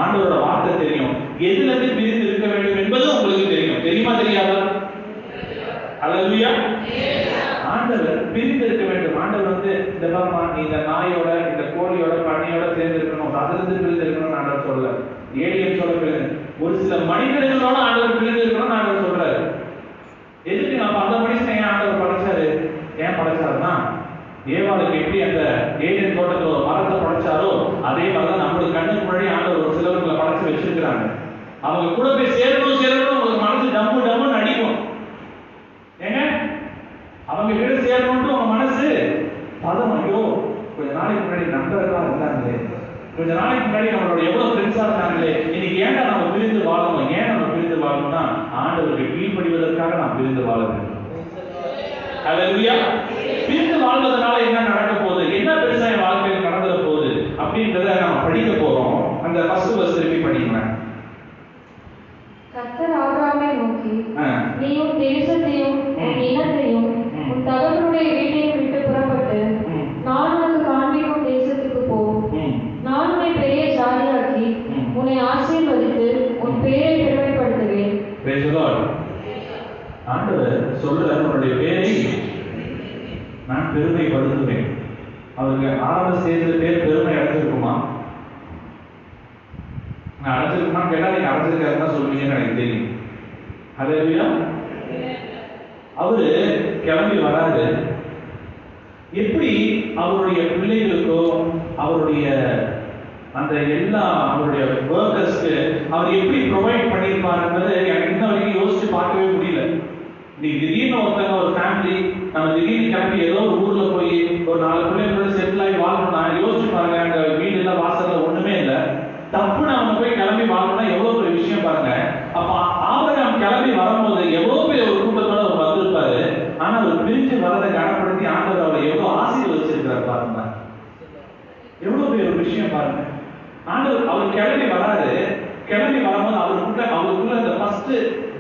ஆண்டவரோட வார்த்தை தெரியும். எதுல இருந்து பிரித்து இருக்க வேண்டும் என்பது உங்களுக்கு தெரியும். தெரியுமா தெரியாதா? ஹல்லேலூயா. ஆண்டவர் பிரிந்து இருக்க வேண்டும். ஆண்டவர் இந்த பாப்பா நீ இந்த நாயோட இந்த கோழியோட பண்ணையோட சேர்ந்து இருக்கணும், அதுல இருந்து பிரிந்து இருக்கணும்னு ஆண்டவர் சொல்ல. ஏலியன் சொல்ல ஒரு சில மனிதர்களோட ஆண்டவர் பிரிந்து இருக்கணும்னு ஆண்டவர் சொல்றாரு. எதுக்கு நம்ம அந்த மனுஷனை ஏன் ஆண்டவர் படைச்சாரு? ஏன் படைச்சாருன்னா ஏவாளுக்கு எப்படி அந்த ஏலியன் தோட்டத்துல ஒரு மரத்தை படைச்சாரோ அதே மாதிரிதான் நம்மளுக்கு கண்ணுக்கு முன்னாடி ஆண்டவர் ஒரு சிலவர்களை படைச்சு வச்சிருக்கிறாங்க. அவங்க கூட போய் சேரணும் உங்களுக்கு மனசு டம்முன்னு அடிக்கும். ஏங்க அவங்க கிட்ட சேரணும்னு உங்க மனசு பதம். ஐயோ கொஞ்ச நாளைக்கு முன்னாடி நண்பர்களா இருந்தாங்களே, கொஞ்ச நாளைக்கு முன்னாடி நம்மளோட எவ்வளவு ஃப்ரெண்ட்ஸா இருந்தாங்களே, இன்னைக்கு ஏன்டா நம்ம பிரிந்து வாழணும்? ஏன் நம்ம பிரிந்து வாழணும்னா ஆண்டவருக்கு கீழ்ப்படிவதற்காக நாம் பிரிந்து வாழ வேண்டும். ஹல்லேலூயா. பிரிந்து வாழ்வதனால என்ன நடக்க போகுது, என்ன பெருசா என் வாழ்க்கையில் நடந்துட போகுது அப்படின்றத நம்ம படிக்க போறோம். அந்த ஃபர்ஸ்ட் வெர்ஸ் திருப்பி படிக்கலாம். கர்த்தர் ஆபிரகாமை நோக்கி, நீ உன் தேசத்தையும் உன் இனத்தையும் உன் தகப்பனுடைய வீட்டையும் விட்டு புறப்பட்டு நான் உனக்கு காண்பிக்கும் தேசத்துக்கு போ. நான் உன்னை பெரிய ஜாதியாக்கி உன்னை ஆசீர்வதித்து உன் பேரை பெருமைப்படுத்துவேன். Praise the Lord. ஆண்டவர் சொல்றார், உன்னுடைய பேரை நான் பெருமைப்படுத்துவேன். அவருக்கு ஆரம்ப ஸ்டேஜ்ல பேர் பெருமை அடைஞ்சிருக்குமா? நான் அடைஞ்சிருக்குமா கேட்டா நீங்க அடைஞ்சிருக்காருன்னு சொல்லுவீங்கன்னு எனக்கு தெரியும். ஹல்லேலூயா. அவரு கிளம்பி வராது. எப்படி அவருடைய பிள்ளைகளுக்கோ அவருடைய அந்த எல்லா அவருடைய ஒர்க்கர்ஸ்க்கு அவர் எப்படி ப்ரொவைட் பண்ணியிருப்பார் என்பது எனக்கு இன்ன வரைக்கும் யோசிச்சு பார்க்கவே முடியல. இன்னைக்கு திடீர்னு ஒருத்தங்க ஒரு ஃபேமிலி நம்ம திடீர்னு கிளம்பி ஏதோ ஒரு ஊர்ல போய் ஒரு 4 பிள்ளைங்களோட செட்டில் ஆகி வாழணும்னா யோசிச்சு பாருங்க, அந்த வீடு எல்லாம் வாசல்ல ஒண்ணுமே இல்லை, தப்புன்னு அவங்க போய் கிளம்பி வாழணும்னா எவ்வளவு பெரிய விஷயம் பாருங்க. அப்ப ஆபிரகாம் கிளம்பி வரும்போது எவ்வளவு பெரிய ஒரு கூட்டத்தோட அவர் வந்திருப்பாரு. ஆனா அவர் பிரிஞ்சு வரதை கனப்படுத்தி ஆண்டவர் அவரை எவ்வளவு ஆசீர்வதிச்சிருக்கிறார் பாருங்க. எவ்வளவு பெரிய ஒரு விஷயம் பாருங்க. ஆண்டவர் அவர் கிளம்பி வராது. கிளம்பி வரும்போது அவருக்குள்ள இந்த ஃபர்ஸ்ட்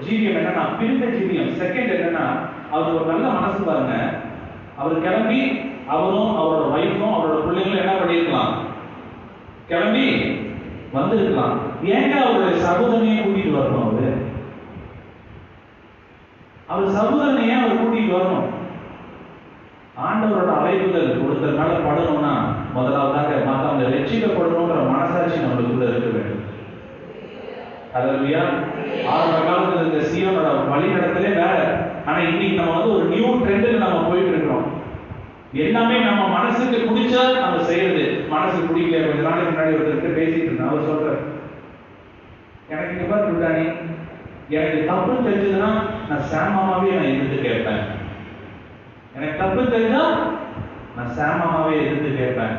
ஜீவியம் என்னன்னா பிரிந்த ஜீவியம். செகண்ட் என்னன்னா அவருக்கு ஒரு நல்ல மனசு பாருங்க. அவர் கிளம்பி அவரும் அவரோட வைஃபும் அவரோட பிள்ளைங்களும் என்ன பண்ணிருக்கலாம், கிளம்பி வந்திருக்கலாம். ஏங்க அவருடைய சகோதரனையே கூட்டிட்டு வரணும்? அவர் சகோதரனையே அவர் கூட்டிட்டு வரணும். ஆண்டவரோட அழைப்புகள் ஒருத்தர் மேல படணும்னா முதலாவதாக மற்றவங்க ரட்சிக்கப்படணும்ன்ற மனசாட்சி நம்மளுக்குள்ள இருக்க வேண்டும். ஹல்லேலூயா. ஆரம்ப காலத்துல இந்த சீயோனோட வழி நடத்தலே வேற. ஆனா இன்னைக்கு நம்ம வந்து ஒரு நியூ ட்ரெண்ட்ல நம்ம போயிட்டு இருக்கோம். எல்லாமே நம்ம மனசுக்கு பிடிச்சா நம்ம செய்யறது. மனசுக்கு பிடிக்கல. கொஞ்ச நாளைக்கு முன்னாடி ஒருத்தர் பேசிட்டு இருந்தா அவர் சொல்றாரு, எனக்கு இங்க பாரு விட்டானே, எனக்கு தப்பு தெரிஞ்சதுன்னா நான் சாமாவே நான் எதிர்த்து கேட்பேன். எனக்கு தப்பு தெரிஞ்சா நான் சாமாவே எதிர்த்து கேட்பேன்.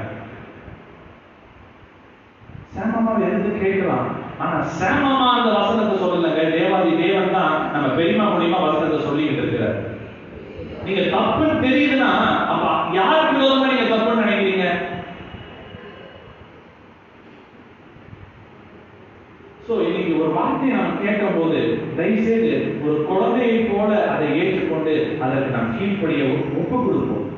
சாமாவை எதிர்த்து கேட்கலாம். ஆனா சாமாமா அந்த வசனத்தை சொல்லலங்க. தேவாதி தேவன் தான் நம்ம பெரியமா மூலியமா வசனத்தை சொல்லிக்கிட்டு இருக்கிறார். நீங்க தப்புன்னு தெரியுதுன்னா அப்ப யாருக்கு விரோதமா நீங்க தப்புன்னு நினைக்கிறீங்க? சோ இன்னைக்கு ஒரு வார்த்தையை நாம் கேட்கும் போது தயவுசெய்து ஒரு குழந்தையை போல அதை ஏற்றுக்கொண்டு அதற்கு நாம் கீழ்ப்படிய ஒப்பு கொடுப்போம்.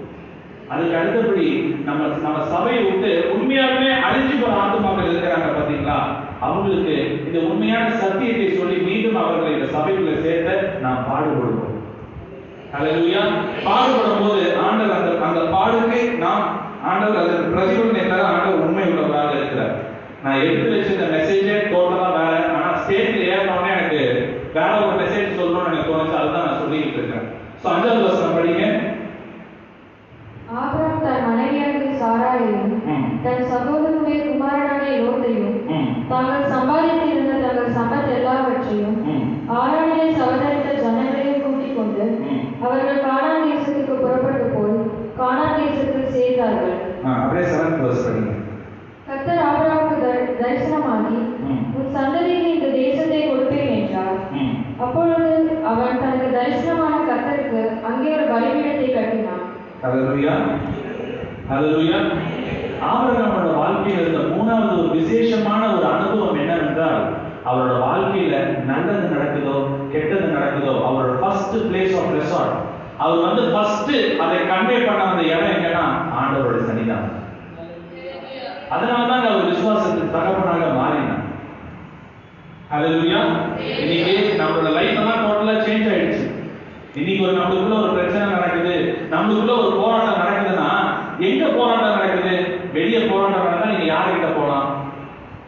அதுக்கு அடுத்தபடி நம்ம சபையை விட்டு உண்மையாலுமே அழிஞ்சு போற ஆத்துமாக்கள் இருக்கிறாங்க பாத்தீங்களா, அவங்களுக்கு இந்த உண்மையான சத்தியத்தை சொல்லி மீண்டும் அவர்களை இந்த சபைக்குள்ள சேர்த்த நாம் பாடுபடுவோம். ஹல்லேலூயா. பாடுபடும் போது ஆண்டவர் அந்த பாடுக்கு நாம் ஆண்டவர் அதற்கு பிரதிபலனை தர ஆண்டவர் உண்மை உள்ளவராக இருக்கிறார். நான் எடுத்து வச்சிருந்த மெசேஜே டோட்டலா வேற. ஆனா ஸ்டேஜ்ல ஏறினோடனே எனக்கு வேற ஒரு மெசேஜ் சொல்லணும்னு எனக்கு தோணுச்சு. அதுதான் நான் சொல்லிட்டு இருக்கேன். சோ 5வது வசனம் படிங்க. ஆபிரகாம் தன் மனைவியாகிய சாராயையும் தன் சகோதரனுடைய குமாரனாகிய லோத்தையும் தாங்கள் சம்பாதித்திருந்த தங்கள் சம்பத் எல்லாவற்றையும் ஆரானிலே சவதரித்த ஜனங்களையும் கூட்டிக் கொண்டு அவர்கள் கானான் தேசத்துக்கு புறப்பட்டு போய் கானான் தேசத்தில் சேர்ந்தார்கள். அப்படியே 7th verse படிங்க. கர்த்தர் ஆபிரகாமுக்கு தரிசனமாகி உன் சந்ததிக்கு இந்த தேசத்தை கொடுப்பேன் என்றார். அப்பொழுது அவன் தனக்கு தரிசனமான கர்த்தருக்கு அங்கே ஒரு பலிபீடத்தை கட்டினான். ஹல்லேலூயா. ஹல்லேலூயா. ஆபிரகாமோட வாழ்க்கையில் இருந்த 3வது ஒரு விசேஷமான ஒரு அனுபவம் என்னவென்றால், அவரோட வாழ்க்கையில நல்லது நடக்குதோ கெட்டது நடக்குதோ அவரோட ஃபர்ஸ்ட் பிளேஸ் ஆஃப் ரெசார்ட், அவர் வந்து ஃபர்ஸ்ட் அதை கன்வே பண்ண அந்த இடம் எங்கன்னா ஆண்டவரோட சன்னிதானம். அதனாலதான் அவர் விசுவாசத்துக்கு தகப்பனாக மாறினார். ஹல்லேலூயா. இன்னைக்கு நம்மளோட லைஃப் எல்லாம் டோட்டலா சேஞ்ச் ஆயிடுச்சு. இன்னைக்கு நம்மளுக்குள்ள ஒரு பிரச்சனை நடக்குது, நம்மளுக்குள்ள ஒரு போராட்டம் நடக்குதுன்னா எங்க போராட்டம் நடக்குது? வெளியே போராட்டம் நடந்தா நீங்க யார்கிட்ட போகலாம்?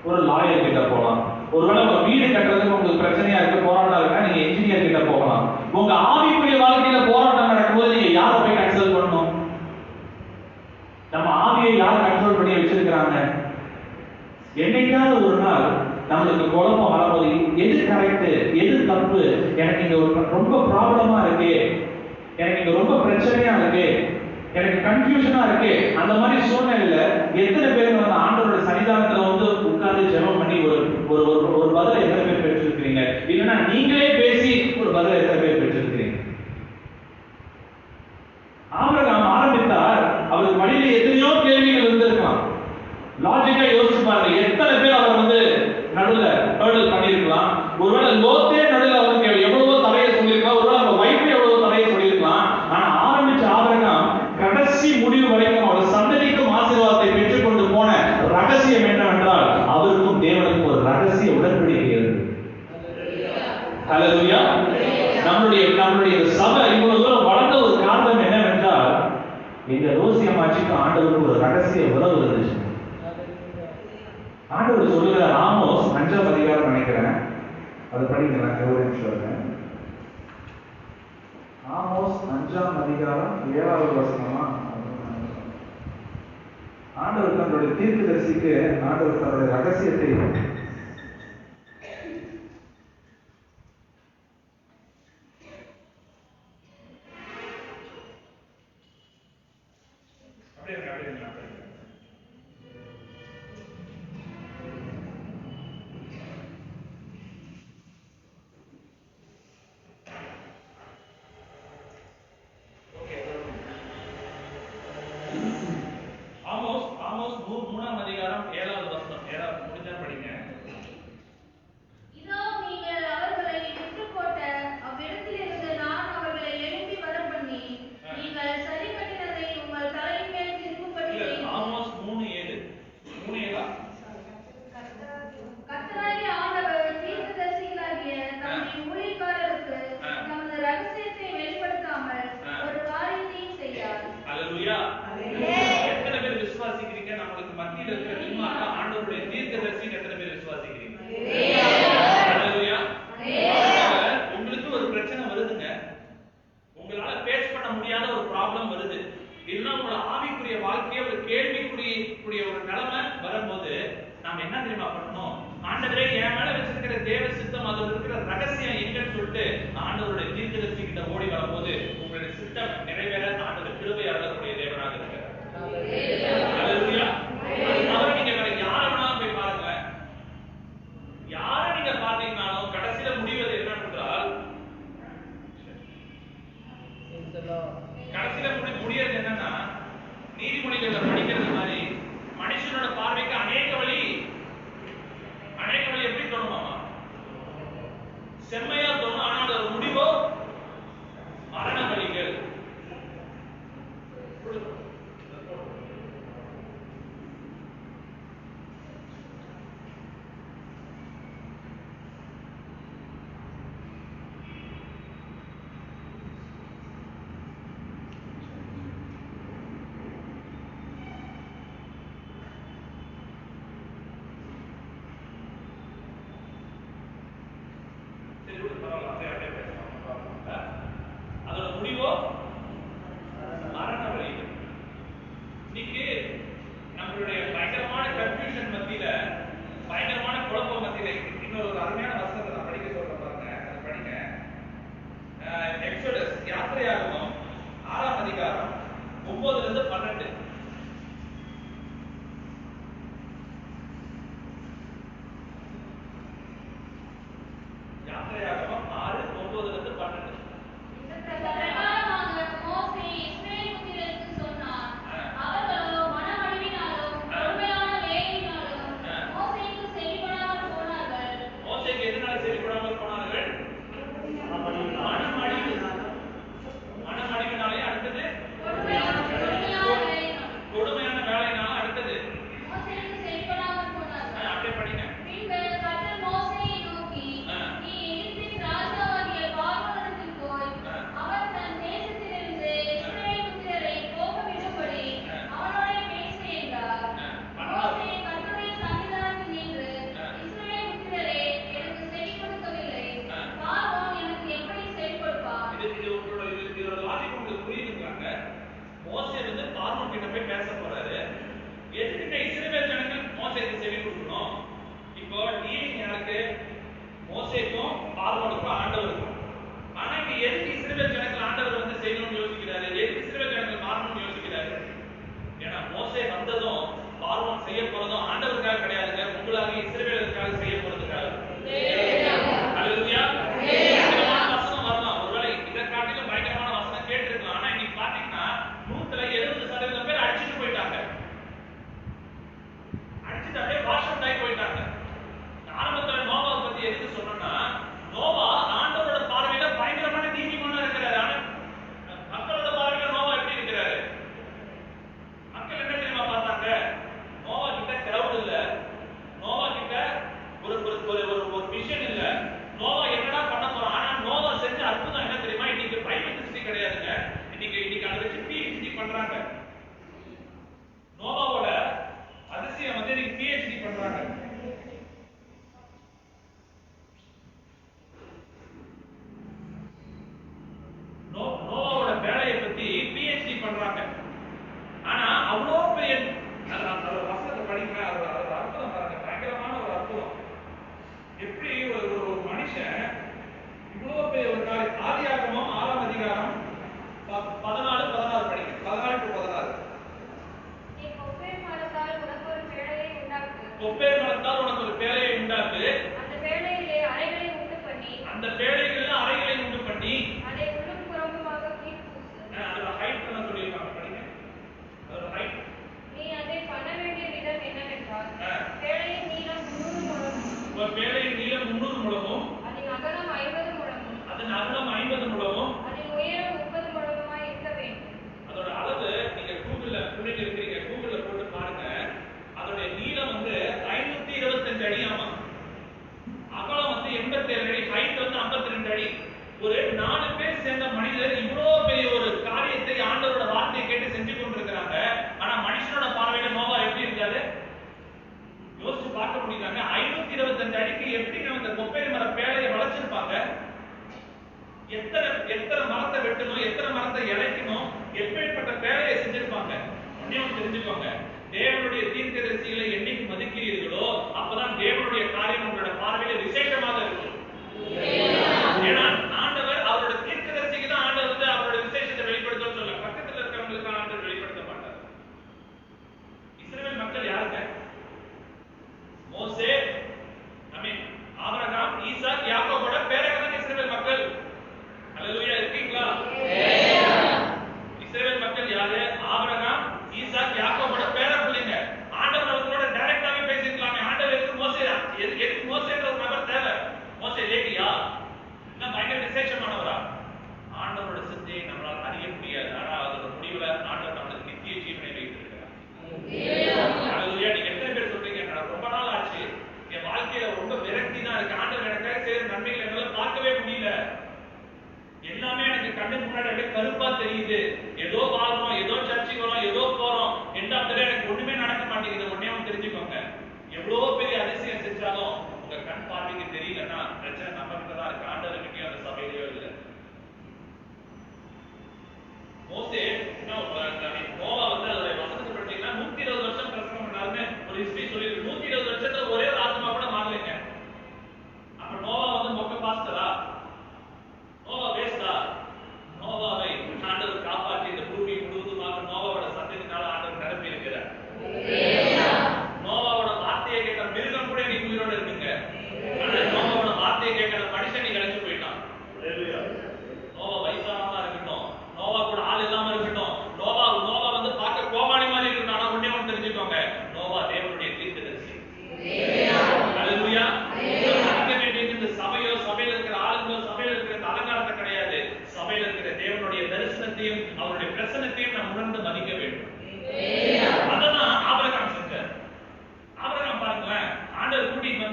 ஒரு லாயர் கிட்ட போகலாம். ஒருவேளை உங்க வீடு கட்டுறதுக்கு உங்களுக்கு பிரச்சனையா இருக்கு, போராட்டம் இருக்கா, நீங்க இன்ஜினியர் கிட்ட போகலாம். உங்க ஆவிக்குரிய வாழ்க்கையில போராட்டம் நடக்கும்போது நீங்க யாரை போய் கன்சல்ட் பண்ணணும்? நம்ம ஆவியை யார் கண்ட்ரோல் பண்ணி வச்சிருக்கிறாங்க? என்னைக்காவது ஒரு நாள் நம்மளுக்கு குழப்பம் வரும்போது எது கரெக்ட் எது தப்பு, எனக்கு இங்க ரொம்ப ப்ராப்ளமா இருக்கு, எனக்கு இங்க ரொம்ப பிரச்சனையா இருக்கு, எனக்கு கன்ஃபியூஷனா இருக்கு, அந்த மாதிரி சூழ்நிலையில எத்தனை பேர் வந்து ஆண்டவரோட சன்னிதானத்துல வந்து உட்கார்ந்து ஜெபம் பண்ணி ஒரு பதிலை எத்தனை பேர் பெற்றிருக்கிறீங்க? இல்லைன்னா நீங்களே பேசி ஒரு பதிலை எத்தனை பேர் பெற்றிருக்கிறீங்க? ஆபிரகாம் ஆரம்பித்தார், அவருக்கு வழியில எத்தனையோ கேள்விகள் இருந்திருக்கலாம். லாஜிக்கா யோசிச்சு பாருங்க, எத்தனை பேர் அவர் வந்து நடுவுல ஹர்டல் பண்ணிருக்கலாம். ஒருவேளை லோத்தே நடுவுல அவருக்கு எவ்வளவோ தடையை சொல்லியிருக்கலாம், ஒருவேளை அவங்க வைஃபே எவ்வளவோ தடையை சொல்லியிருக்கலாம். ஆனா ஆரம்பிச்ச ஆபிரகாம் கடைசி முடிவு வரைக்கும் அவர் சந்ததிக்கும் ஆசீர்வாதத்தை பெற்றுக் கொண்டு போன ரகசியம் என்னவென்றால் அவருக்கும் தேவனுக்கும் ஒரு ரகசிய உடன்படிக்கை இருந்தது. ஹல்லேலூயா. நம்மளுடைய சபை இவ்வளவு தூரம் வளர்ந்த ஒரு காரணம் என்னவென்றால் எங்க ரோசியம்மாச்சிக்கும் ஆண்டவருக்கு ஒரு ரகசிய உறவு இருந்துச்சு. ஆண்டவர் சொல்லுகிறார், ஆமோஸ் 5ஆம் அதிகாரம் நினைக்கிறேன், அது படிங்க, நான் ஒரு நிமிஷம் இருக்கேன். ஆமோஸ் 5ஆம் அதிகாரம் 7வது வசனமா? ஆண்டவர் தன்னுடைய தீர்க்கதரிசிக்கு ஆண்டவர் தன்னுடைய ரகசியத்தை எத்தனை பேர் விசுவாசிக்கிறீங்க? நம்மளுக்கு மத்தியில் இருக்கிற விண்மார்க்கம் நாம என்ன தெரியுமா பண்ணணும்? ஆண்டவரே என் மேல வச்சிருக்கிற தேவ சித்தம், அதுல இருக்கிற ரகசியம் எங்கன்னு சொல்லிட்டு ஆண்டவருடைய தீர்க்கதரிசி கிட்ட ஓடி வரும்போது உங்களுடைய சித்தம் நிறைவேற ஆண்டவர் கிருபை அருளக்கூடிய தேவனாக இருக்கிறார். ஹல்லேலூயா. அவரை நீங்க வேற யார வேணாலும் போய் பாருங்க, யார நீங்க பார்த்தீங்கன்னாலும் கடைசியில முடிவது என்னவென்றால், கடைசியில முடியறது என்னன்னா, நீதிமொழிகளை படிக்கிறது மாதிரி மனுஷனோட பார்வைக்கு அநேக வழி எப்படி தோணுமாமா? செம்மையா தோணும். ஆனால் ஒரு முடிவோ மரண வழிகள். அதோட முடிவோ மரண வழிகள். இன்னைக்கு நம்மளுடைய பயங்கரமான கன்ஃபியூஷன் மத்தியில, பயங்கரமான குழப்பம் மத்தியில இன்னொரு அருமையான வசனத்தை நான் படிக்க சொல்றேன் பாருங்க. அதை படிங்க. எக்ஸோடஸ் யாத்திரையாகமம் 6ஆம் அதிகாரம் 9 இருந்து 12. யாத்திரையாகமம் 6, 9 இருந்து 12. மனமடிவினாலே அடுத்தது கொடுமையான வேலைனால அடுத்தது அப்படியே படிங்க. மோசே வந்து பார்வோன் கிட்ட போய் பேச போறாரு. எதுக்கிட்ட இஸ்ரவேல் ஜனங்கள் மோசேக்கு செவி கொடுக்கணும்? இப்போ டீலிங் யாருக்கு? மோசேக்கும் பார்வோனுக்கும் ஆண்டவருக்கும். ஆனா இங்க எதுக்கு இஸ்ரவேல் ஜனங்கள் ஆண்டவர் வந்து செய்யணும்னு யோசிக்கிறாரு? எதுக்கு இஸ்ரவேல் ஜனங்கள் மாறணும்னு யோசிக்கிறாரு? ஏன்னா மோசே வந்ததும் பார்வோன் செய்ய போறதும் ஆண்டவருக்காக கிடையாதுங்க, உங்களாக இஸ்ரவேலுக்காக செய்ய போறதுக்காக. ஹல்லேலூயா. வசனம் வரலாம், ஒருவேளை இதை காட்டிலும் பயங்கரமான வசனம் கேட்டிருக்கலாம். ஆனா இன்னைக்கு பாத்தீங்கன்னா 70% பேர் அடிச்சுட்டு போயிட்டாங்க, அடிச்சுட்டு அப்படியே வாஷ் அவுட் ஆகி போயிட்டாங்க. ஆரம்பத்துல நோவாவை பத்தி எதுக்கு சொன்னா, நோவா ஆண்டவரோட பார்வையில பயங்கரமான நீதிமானா இருக்கிறாரு. ஆனா மக்களோட பார்வையில நோவா எப்படி இருக்கிறாரு? மக்கள் என்ன தெரியுமா பார்த்தாங்க? நோவா கிட்ட கிரவுட் இல்ல, நோவா கிட்ட ஒரு விஷன் இல்ல, நோவா என்னடா பண்ண போறான். ஆனா நோவா செஞ்ச அற்புதம் என்ன தெரியுமா? இன்னைக்கு பைபிள் ஹிஸ்டரி கிடையாதுங்க, இன்னைக்கு அதை வச்சு PhD பண்றாங்க. நோவாவோட அதிசயம் வந்து இன்னைக்கு PhD பண்றாங்க. நோவாவோட வேலையை பத்தி PhD பண்றாங்க. ஆனா அவ்வளோ பெரிய வசனத்தை படிங்க, அதோட அற்புதம் பாருங்க, பயங்கரமான ஒரு அற்புதம். எப்படி ஒரு மனுஷன் இவ்வளோ பெரிய ஒரு காரியம். ஆதியாகமம் 6ஆம் அதிகாரம் 14, 16 படிங்க. 14 to 16. கொப்பேர் மரத்தால் உனக்கு ஒரு பேழையை உண்டாக்கு. கொப்பேர் மரத்தால் உனக்கு ஒரு பேழையை உண்டாக்கு. அந்த பேழையிலே அறைகளை உண்டு பண்ணி, அந்த பேழைகளில் அறைகளை உண்டு பண்ணி, அதை உள்ளும் புறமுமாக கீழ் பூசு. அதோட ஹைட் என்ன சொல்லியிருக்காங்க படிங்க. அதோட ஹைட். நீ அதை பண்ண வேண்டிய விதம் என்னவென்றால், பேழையின் நீளம் 300 முழமும், ஒரு பேழையின் நீளம் 300 முழமும், அதன் அகலம் 50 முழமும், அதன் அகலம் 50 முழமும், அதன் உயரம் 30 முழமுமாய் இருக்க வேண்டும். அதோட அளவு நீங்க கூகுள்ல பிள்ளைங்க இருக்கிறீங்க, கூகுள்ல போட்டு பாருங்க. அதோட நீளம் வந்து 525 அடியாமா, அகலம் வந்து 87 அடி, ஹைட் வந்து 52 அடி. ஒரு 4 பேர் சேர்ந்த மனிதர் இவ்வளவு பெரிய ஒரு காரியத்தை ஆண்டவரோட வார்த்தையை கேட்டு செஞ்சு கொண்டிருக்கிறாங்க. ஆனா மனுஷனோட பார்வையில நோவா எப்படி இருக்காரு? யோசிச்சு பார்க்க முடியுறாங்க. 525 அடிக்கு எப்படி அந்த கொப்பேரி மர பேழையை வளைச்சிருப்பாங்க? எத்தனை மரத்தை வெட்டணும், எத்தனை மரத்தை இழைக்கணும், எப்பேற்பட்ட பேழையை செஞ்சிருப்பாங்க. ஒண்ணே ஒன்று தெரிஞ்சுக்கோங்க, தேவனுடைய தீர்க்கதரிசிகளை என்னைக்கு மதிக்கிறீர்களோ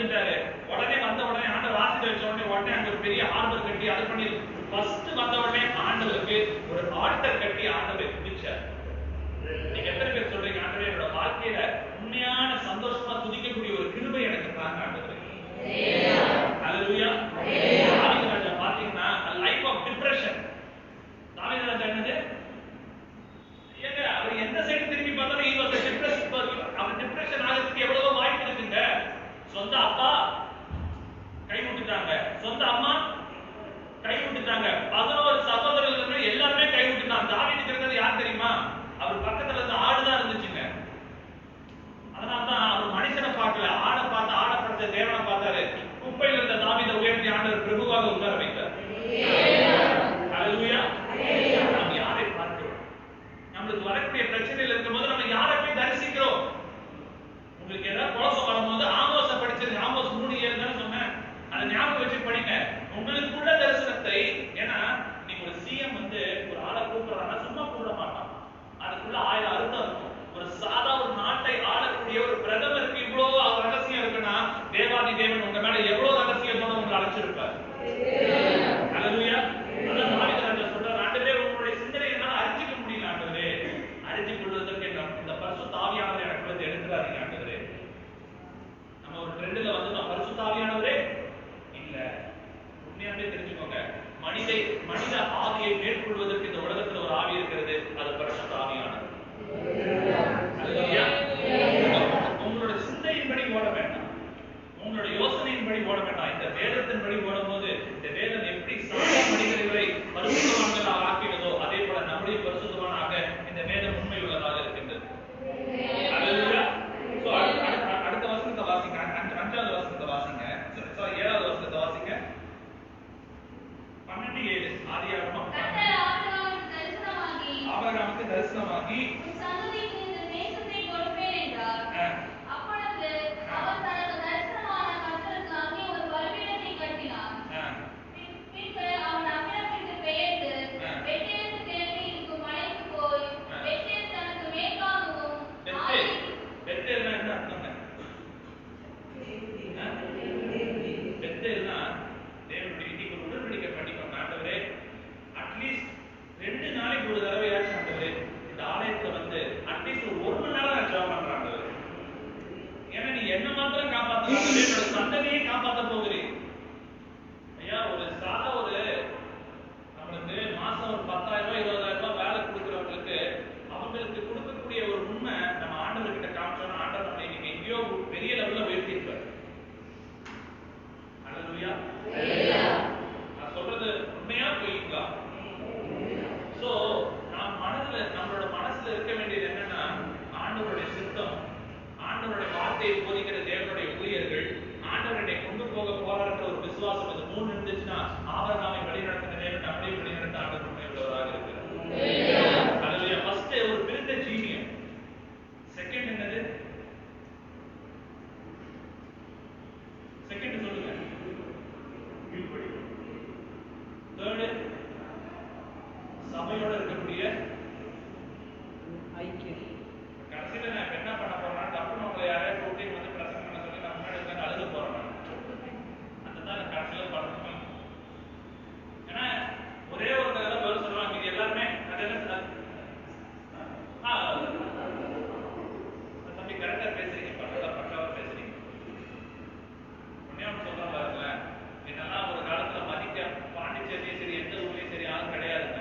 வந்துட்டாரு. உடனே வந்த உடனே ஆண்டவர் ஆசீர்வதிச்ச வச்ச உடனே அங்க ஒரு பெரிய ஹார்பர் கட்டி அது பண்ணி ஃபர்ஸ்ட் வந்த உடனே ஆண்டவருக்கு ஒரு ஆல்டர் கட்டி ஆண்டவரை துதிச்சார். நீங்க எத்தனை பேர் சொல்றீங்க, ஆண்டவரே என்னோட வாழ்க்கையில உண்மையான சந்தோஷமா துதிக்கக்கூடிய ஒரு கிருபை எனக்கு தாங்க ஆண்டவரே. ஹalleluya. தாவீது ராஜா பாத்தீங்கன்னா லைஃப் ஆஃப் டிப்ரஷன். தாவீது ராஜா என்னது, ஏங்க அவர் எந்த சைடு திரும்பி பார்த்தாலும் he was a depressed person. அவர் டிப்ரஷன் ஆகிறதுக்கு எவ்வளவு வாய்ப்பு இருக்குங்க. சொந்த அப்பா கை விட்டுட்டாங்க, சொந்த அம்மா கை விட்டுட்டாங்க, 11 சகோதரர்கள் எல்லாருமே கை விட்டுட்டாங்க. தாவீதுக்கு இருக்கிறது யார் தெரியுமா, அவர் பக்கத்துல இருந்த ஆடுதான் இருந்துச்சுங்க. அதனாலதான் அவர் மனுஷனை பார்க்கல, ஆடை பார்த்து ஆடை படைச்ச தேவனை பார்த்தாரு. குப்பையில் இருந்த தாவீதை உயர்த்தி ஆண்டவர் பிரபுவாக உட்கார வைத்தார். ஹalleluya. நாம் யாரை பார்க்கிறோம், நம்மளுக்கு வரக்கூடிய பிரச்சனையில் இருக்கும்போது நம்ம யாரை போய் தரிசிக்கிறோம். உங்களுக்கு ஏதாவது குழப்பம் வரும்போது ஆமோஸை படிச்சிருங்க. ஆமோஸ் 3:7 தானே சொன்னேன், அதை ஞாபகம் வச்சு படிங்க. உங்களுக்குள்ள தரிசனத்தை, ஏன்னா நீங்க ஒரு சிஎம் வந்து ஒரு ஆளை கூப்பிடுறாங்கன்னா சும்மா கூப்பிட மாட்டான், அதுக்குள்ள 1000 அர்த்தம் இருக்கும். ஒரு சாதா ஒரு நாட்டை ஆளக்கூடிய ஒரு பிரதமருக்கு இவ்வளவு ரகசியம் இருக்குன்னா தேவாதி தேவன் உங்க மேல எவ்வளவு ரகசியத்தோட உங்களை அழைச்சிருப்பார். ஹalleluya. அதான் தாவீது ராஜா சொல்றார், ஆண்டவரே உங்களுடைய சிந்தனையை என்னால அறிஞ்சிக்க முடியல ஆண்டவரே, அறிஞ்சு கொள்வதற்கு இந்த பரிசுத்த ஆவியானவரை எனக்கு வந்து எடுத்துறாதீங்க ஆண்டவரே. நம்ம ஒரு ட்ரெண்ட்ல வந்து நான் பரிசுத்த ஆவியானவரே இல்ல, உண்மையாவே தெரிஞ்சுக்கோங்க, மனித ஆவியை மேற்கொள்வதற்கு இந்த உலகத்துல ஒரு ஆவி இருக்கிறது, அது பரிசுத்த ஆவியானது. உங்களோட சிந்தையின்படி ஓட வேண்டாம், உங்களோட யோசனையின்படி ஓட வேண்டாம், இந்த வேதத்தின்படி ஓடும்போது இந்த வேதம் எப்படி சாதாரண மனிதர்களை பரிசுத்தவான்களாக ஆக்கினதோ அதே போல நம்முடைய பரிசுத்தவானாக இந்த வேதம் உண்மை உள்ளதாக இருக்கின்றது. அடுத்த வசனத்தை வாசிங்க, 5வது வசனத்தை வாசிங்க, 7வது வசனத்தை வாசிங்க. 12:7 ஆதியாகமம். ஆபிரகாமுக்கு தரிசனமாகி சந்ததியை காப்பாற்ற போகிறேன். ஐயா, ஒரு சாதா ஒரு நம்மளுக்கு மாசம் ஒரு 10,000 20,000 வேலை கொடுக்கிறவங்களுக்கு அவங்களுக்கு கொடுக்கக்கூடிய ஒரு உண்மை நம்ம ஆண்டவர்கிட்ட காமிச்சோம்னா ஆண்டவர் நம்மளை நீங்க எங்கேயோ பெரிய லெவல்ல உயர்த்திருப்பார். ஹalleluya. நான் சொல்றது உண்மையா போயிக்கலாம். சோ நம்மளோட மனசுல இருக்க வேண்டியது என்னன்னா, ஆண்டவருடைய சித்தம், ஆண்டவருடைய வார்த்தையை போதிக்கிற தேவனுடைய ஊழியர்கள், ஆண்டவரை கொண்டு போக போராடுற ஒரு விசுவாசம், இது 3 இருந்துச்சுன்னா ஆபிரகாமை வழிநடத்தின தேவன் நம்மளையும் வழிநடத்த ஆண்டவர் உண்மை உள்ளவராக இருக்கிறார். ஹalleluya. ஃபர்ஸ்ட் ஒரு பிரிந்த ஜீனியம், செகண்ட் என்னது, செகண்ட் சொல்லுங்க, தேர்ட் சபையோட இருக்கக்கூடிய ஐக்கியம். கடைசியில நான் என்ன பண்ண போறேன்னா, தப்புன்னு உங்களை யாரையா கூட்டி வந்து பிரசங்கம் பண்ண சொல்லி நான் முன்னாடி உட்காந்து அழுக போறேன். அதுதான் கடைசியில பண்ணணும். ஏன்னா ஒரே ஒரு தடவை பதில் சொல்லுவாங்க, இது எல்லாருமே தம்பி கரெக்டா பேசுறீங்க, பக்காவா பேசுறீங்க. உடனே அவங்க சொல்றா பாருங்களேன், என்னெல்லாம் ஒரு காலத்துல மதிக்க பாண்டிச்சேரியும் சரி எந்த ஊர்லயும் சரி யாரும் கிடையாதுங்க.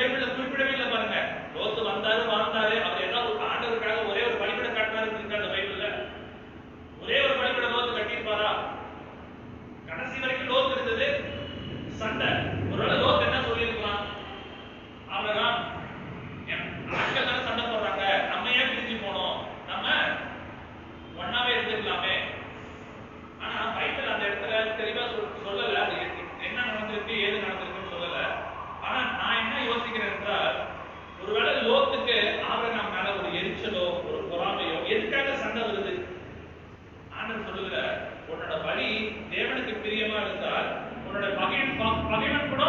பைபிள்ல குறிப்பிடவே இல்லை பாருங்க. லோத்து வந்தாரு வாழ்ந்தாரு, அவர் என்ன ஆண்டவருக்காக ஒரே ஒரு பலிபீடம் கட்டினாரு இருக்கு அந்த பைபிள்ல. ஒரே ஒரு பலிபீடம் லோத்து கட்டியிருப்பாரா? கடைசி வரைக்கும் லோத்து இருந்தது சண்டை. ஒருவேளை லோத்து என்ன சொல்லியிருக்கலாம், ஆபிரகாம் ஆட்கள் தானே சண்டை போடுறாங்க, நம்ம ஏன் பிரிஞ்சு போனோம், நம்ம ஒன்னாவே இருந்துக்கலாமே. ஆனா பைபிள் அந்த இடத்துல தெளிவா சொல்லல அது என்ன நடந்திருக்கு ஏது நடந்திருக்குன்னு சொல்லல. ஆனா நான் என்ன யோசிக்கிறேன் என்றால், ஒருவேளை லோத்துக்கு ஆபிரகாம் மேல ஒரு எரிச்சலோ ஒரு பொறாமையோ, எதுக்காக சண்டை வருது? ஆண்டவர் சொல்லுகிற உன்னோட வழி தேவனுக்கு பிரியமா இருந்தால் உன்னோட பகைவன் கூட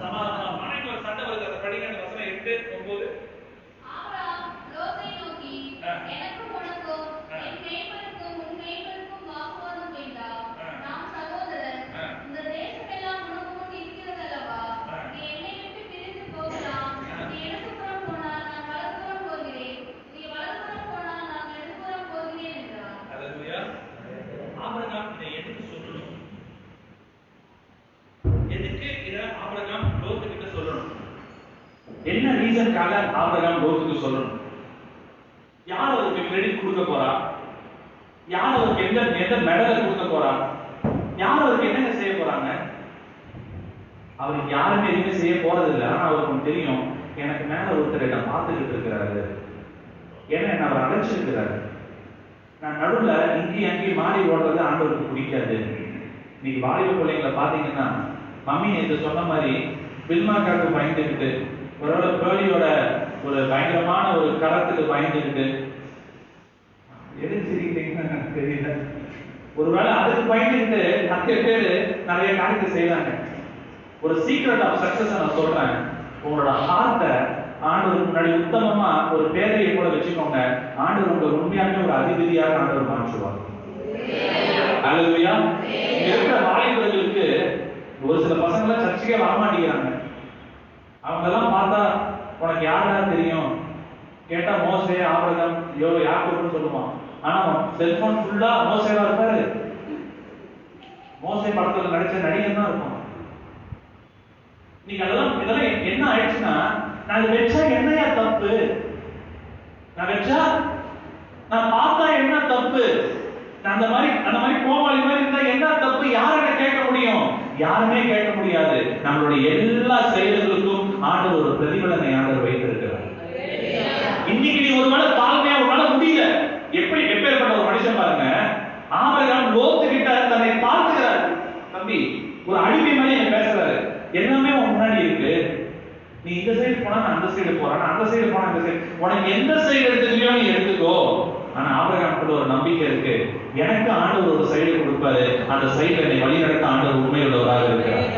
சமாதானம். ஆனா இங்க ஒரு சண்டை வருது. அதை படிங்க, அந்த வசனம் 8:9. ஆபிரகாம் லோத்தை நோக்கி, எனக்கும் உனக்கும் என் மேய்ப்பனுக்கும் உன் மேய்ப்பனுக்கும் வாக்குவாதம் வேண்டாம், நாம் சகோதரர், இந்த தேசமெல்லாம் உனக்கு முன் இருக்கிறதல்லவா, நீ என்னை விட்டு பிரிந்து போகலாம், நீ இடதுபுறம் போனால் நான் வலதுபுறம் போகிறேன், நீ வலதுபுறம் போனால் நான் இடதுபுறம் போகிறேன் என்றார். அல்லேலூயா. ஆபிரகாம் இதை எதுக்கு சொல்லணும்? எதுக்கு இதை ஆபிரகாம் லோத்து கிட்ட சொல்லணும்? என்ன ரீசன்காக ஆபிரகாம் லோத்துக்கு சொல்லணும்? யார் அவருக்கு கிரெடிட் கொடுக்க போறா? யார் அவருக்கு எந்த மெடலை கொடுக்க போறா? யார் அவருக்கு என்னங்க செய்ய போறாங்க? அவருக்கு யாருமே எதுவுமே செய்ய போறது இல்லை. ஆனா அவருக்கு தெரியும், எனக்கு மேல ஒருத்தர் என்ன பார்த்துக்கிட்டு இருக்கிறாரு, ஏன்னா என்ன அவர் அழைச்சிருக்கிறாரு. நான் நடுவுல இங்கேயும் அங்கேயும் மாறி ஓடுறது ஆண்டவருக்கு பிடிக்காது. இன்னைக்கு வாலிப பிள்ளைங்களை பாத்தீங்கன்னா, மம்மி நேற்று சொன்ன மாதிரி பில்மாக்காக்கு பயந்துக்கிட்டு, ஒருவேளை பேர்லியோட ஒரு பயங்கரமான ஒரு கரத்துக்கு பயந்துக்கிட்டு, எதுக்கு சிரிக்கிறீங்கன்னு எனக்கு தெரியல, ஒருவேளை அதுக்கு பயந்துக்கிட்டு நிறைய பேர் நிறைய காரியத்தை செய்யறாங்க. ஒரு சீக்ரெட் ஆஃப் சக்சஸ் நான் சொல்றேன், உங்களோட ஹார்ட்டை ஆண்டவருக்கு முன்னாடி உத்தமமா ஒரு பேரையை கூட வச்சுக்கோங்க. ஆண்டவர் உங்களை உண்மையாலுமே ஒரு அதிபதியாக ஆண்டவர் மாற்றுவார். அல்லேலூயா. இருக்கிற வாலிபர்களுக்கு ஒரு சில பசங்களை சர்ச்சைக்கே வரமாட்டேங்கிறாங்க. அவங்க எல்லாம் பார்த்தா உனக்கு யாரா தெரியும் கேட்டா மோசே, ஆபிரகாம், யாக்கோபுன்னு சொல்லுவான். ஆனா செல்போன் ஃபுல்லா மோசேவா இருப்பாரு. மோசே படத்துல நடிச்ச நடிகன் தான் இருக்கும். நீங்க இதெல்லாம் என்ன ஆயிடுச்சுன்னா, நான் வச்சா என்னையா தப்பு, நான் வச்சா நான் பார்த்தா என்ன தப்பு, அந்த மாதிரி கோமாளி மாதிரி இருந்தா என்ன தப்பு, யாரை கேட்க முடியும்? யாருமே கேட்க முடியாது. நம்மளுடைய எல்லா செயல்களுக்கும் ஆண்டவர் ஒரு பிரதிபலனை ஆண்டவர் வைத்திருக்கிறார். இன்னைக்கு நீ ஒருவேளை தாழ்மையா உன்னால முடியல, எப்படி எப்பேற்பட்ட ஒரு மனுஷன் பாருங்க. ஆபிரகாம் லோத்து கிட்ட தன்னை தாழ்த்துகிறார். தம்பி, ஒரு அடிமை மாதிரி என்ன பேசுறாரு, எல்லாமே உன் முன்னாடி இருக்கு, நீ இந்த சைடு போனா நான் அந்த சைடு போறேன், அந்த சைடு போனா இந்த சைடு, உனக்கு எந்த சைடு எடுத்துக்கிறியோ நீ எடுத்துக்கோ. ஆனா ஆபிரகாமுக்கு ஒரு நம்பிக்கை இருக்கு, எனக்கு ஆண்டவர் ஒரு சைடு கொடுப்பாரு, அந்த சைடுல என்னை வழி நடத்த ஆண்டவர் உண்மையுள்ளவராக இருக்கிறார்.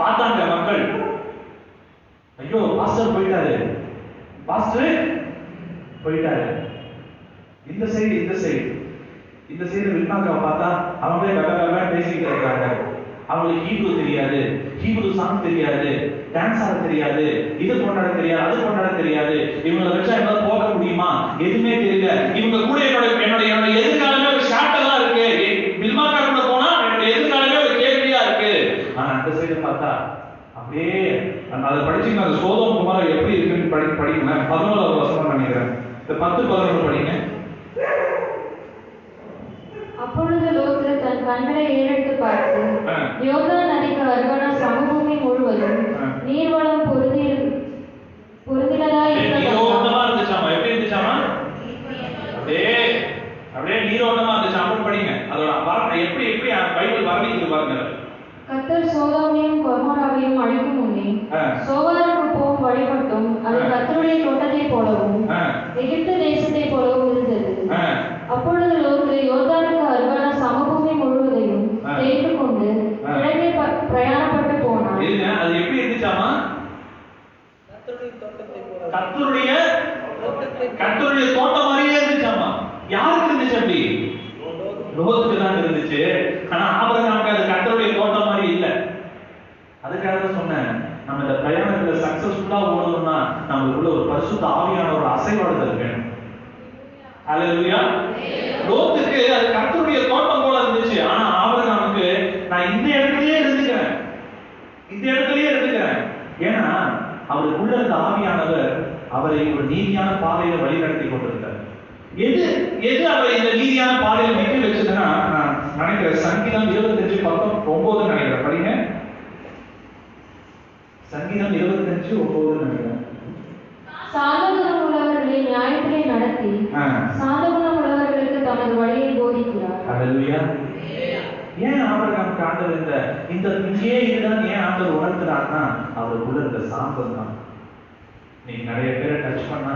பார்த்தாங்க மக்கள், ஐயோ பாஸ்டர் போயிட்டாரு, பாஸ்டர் போயிட்டாரு, இந்த சைடு வில்மாக்காவை பார்த்தா அவங்களே கலகலா பேசிக்கிட்டு இருக்காங்க. அவங்களுக்கு ஹீப்ரு தெரியாது, ஹீப்ரு சாங் தெரியாது, டான்ஸ் ஆட தெரியாது, இது கொண்டாட தெரியாது, அது கொண்டாட தெரியாது. இவங்களை வச்சா என்னால போக முடியுமா? எதுவுமே தெரியல. இவங்க கூட என்னோட எதிர்காலமே ஒரு ஷார்ட்டா இருக்கு. பில்மாக்கா கூட போனா என்னோட எதிர்காலமே ஒரு கேள்வியா இருக்கு. ஆனா அந்த சைடு பார்த்தா அப்படியே அதை படிச்சுங்க. அந்த சோதோம் குமாரா எப்படி இருக்குன்னு படிங்க. 11வது வசனம் நினைக்கிறேன். இந்த 10-11 படிங்க. அப்பொழுது லோத்து தன் கண்களை ஏறெடுத்து பார்த்து, யோர்தான் நதிக்கு அருகான சமபூமி முழுவதும் நீர்வளம் பொருந்தினதாய் இருந்துச்சாமா. எப்படி இருந்துச்சாமா? அப்படியே நீரோட்டமா இருந்துச்சு. அப்படி படிங்க. அதோட எப்படி பைபிள் வர்ணிக்குது பாருங்க. கர்த்தர் சோதோமையும் கொமோராவையும் அழிக்கும் முன்னே சோவாருக்கு போகும் வழி மட்டும் அது கர்த்தருடைய தோட்டத்தை போலவும் எகிப்து தேசத்தை போலவும் இருந்தது. அப்பொழுது லோத்து யோர்தானுக்கு அருகான சமபூமி முழுவதையும் தேய்த்து கொண்டு கிழக்கே பிரயாணப்பட்டு போனார். அது எப்படி இருந்துச்சாமா? கர்த்தருடைய தோட்டம் மாதிரியே இருந்துச்சாமா. யாருக்கு இருந்துச்சு அப்படி? லோத்துக்கு தான் இருந்துச்சு. ஆனா ஆபிரகாமுக்கு அது கர்த்தருடைய தோட்டம் மாதிரி இல்ல. அதுக்காக தான் சொன்னேன், நம்ம இந்த பிரயாணத்துல சக்சஸ்ஃபுல்லா ஓடணும்னா நமக்குள்ள ஒரு பரிசுத்த ஆவியானவரோட அசைவாடுதல் வேணும். ஹல்லேலூயா. லோத்துக்கு அது கர்த்தருடைய தோட்டம் போல இருந்துச்சு. ஆனா ஆபிரகாமுக்கு நான் இந்த இடத்துலயே இருந்துக்கிறேன், அவருக்குள்ள இருந்த ஆவியானவர் அவரை ஒரு நீதியான பாதையில வழிநடத்தி கொண்டிருந்தார். எது எது அவரை இந்த நீதியான பாதையில நிக்க வச்சதுன்னா, நான் நினைக்கிறேன் சங்கீதம் 25:9 நினைக்கிறேன். படிங்க. சங்கீதம் 25:9 நினைக்கிறேன். சாந்தகுணம் உள்ளவர்களை நியாயத்திலே நடத்தி சாந்தகுணம் உள்ளவர்களுக்கு தமது வழியை போதிக்கிறார். ஹல்லேலூயா. ஏன் ஆபிரகாமுக்கு ஆண்டவர் இந்த இங்கே இதுதான் ஏன் ஆண்டவர் உணர்த்துறாருன்னா, அவருக்குள்ள இருந்த சாந்தம் தான். நீங்க நிறைய பேரை டச் பண்ணா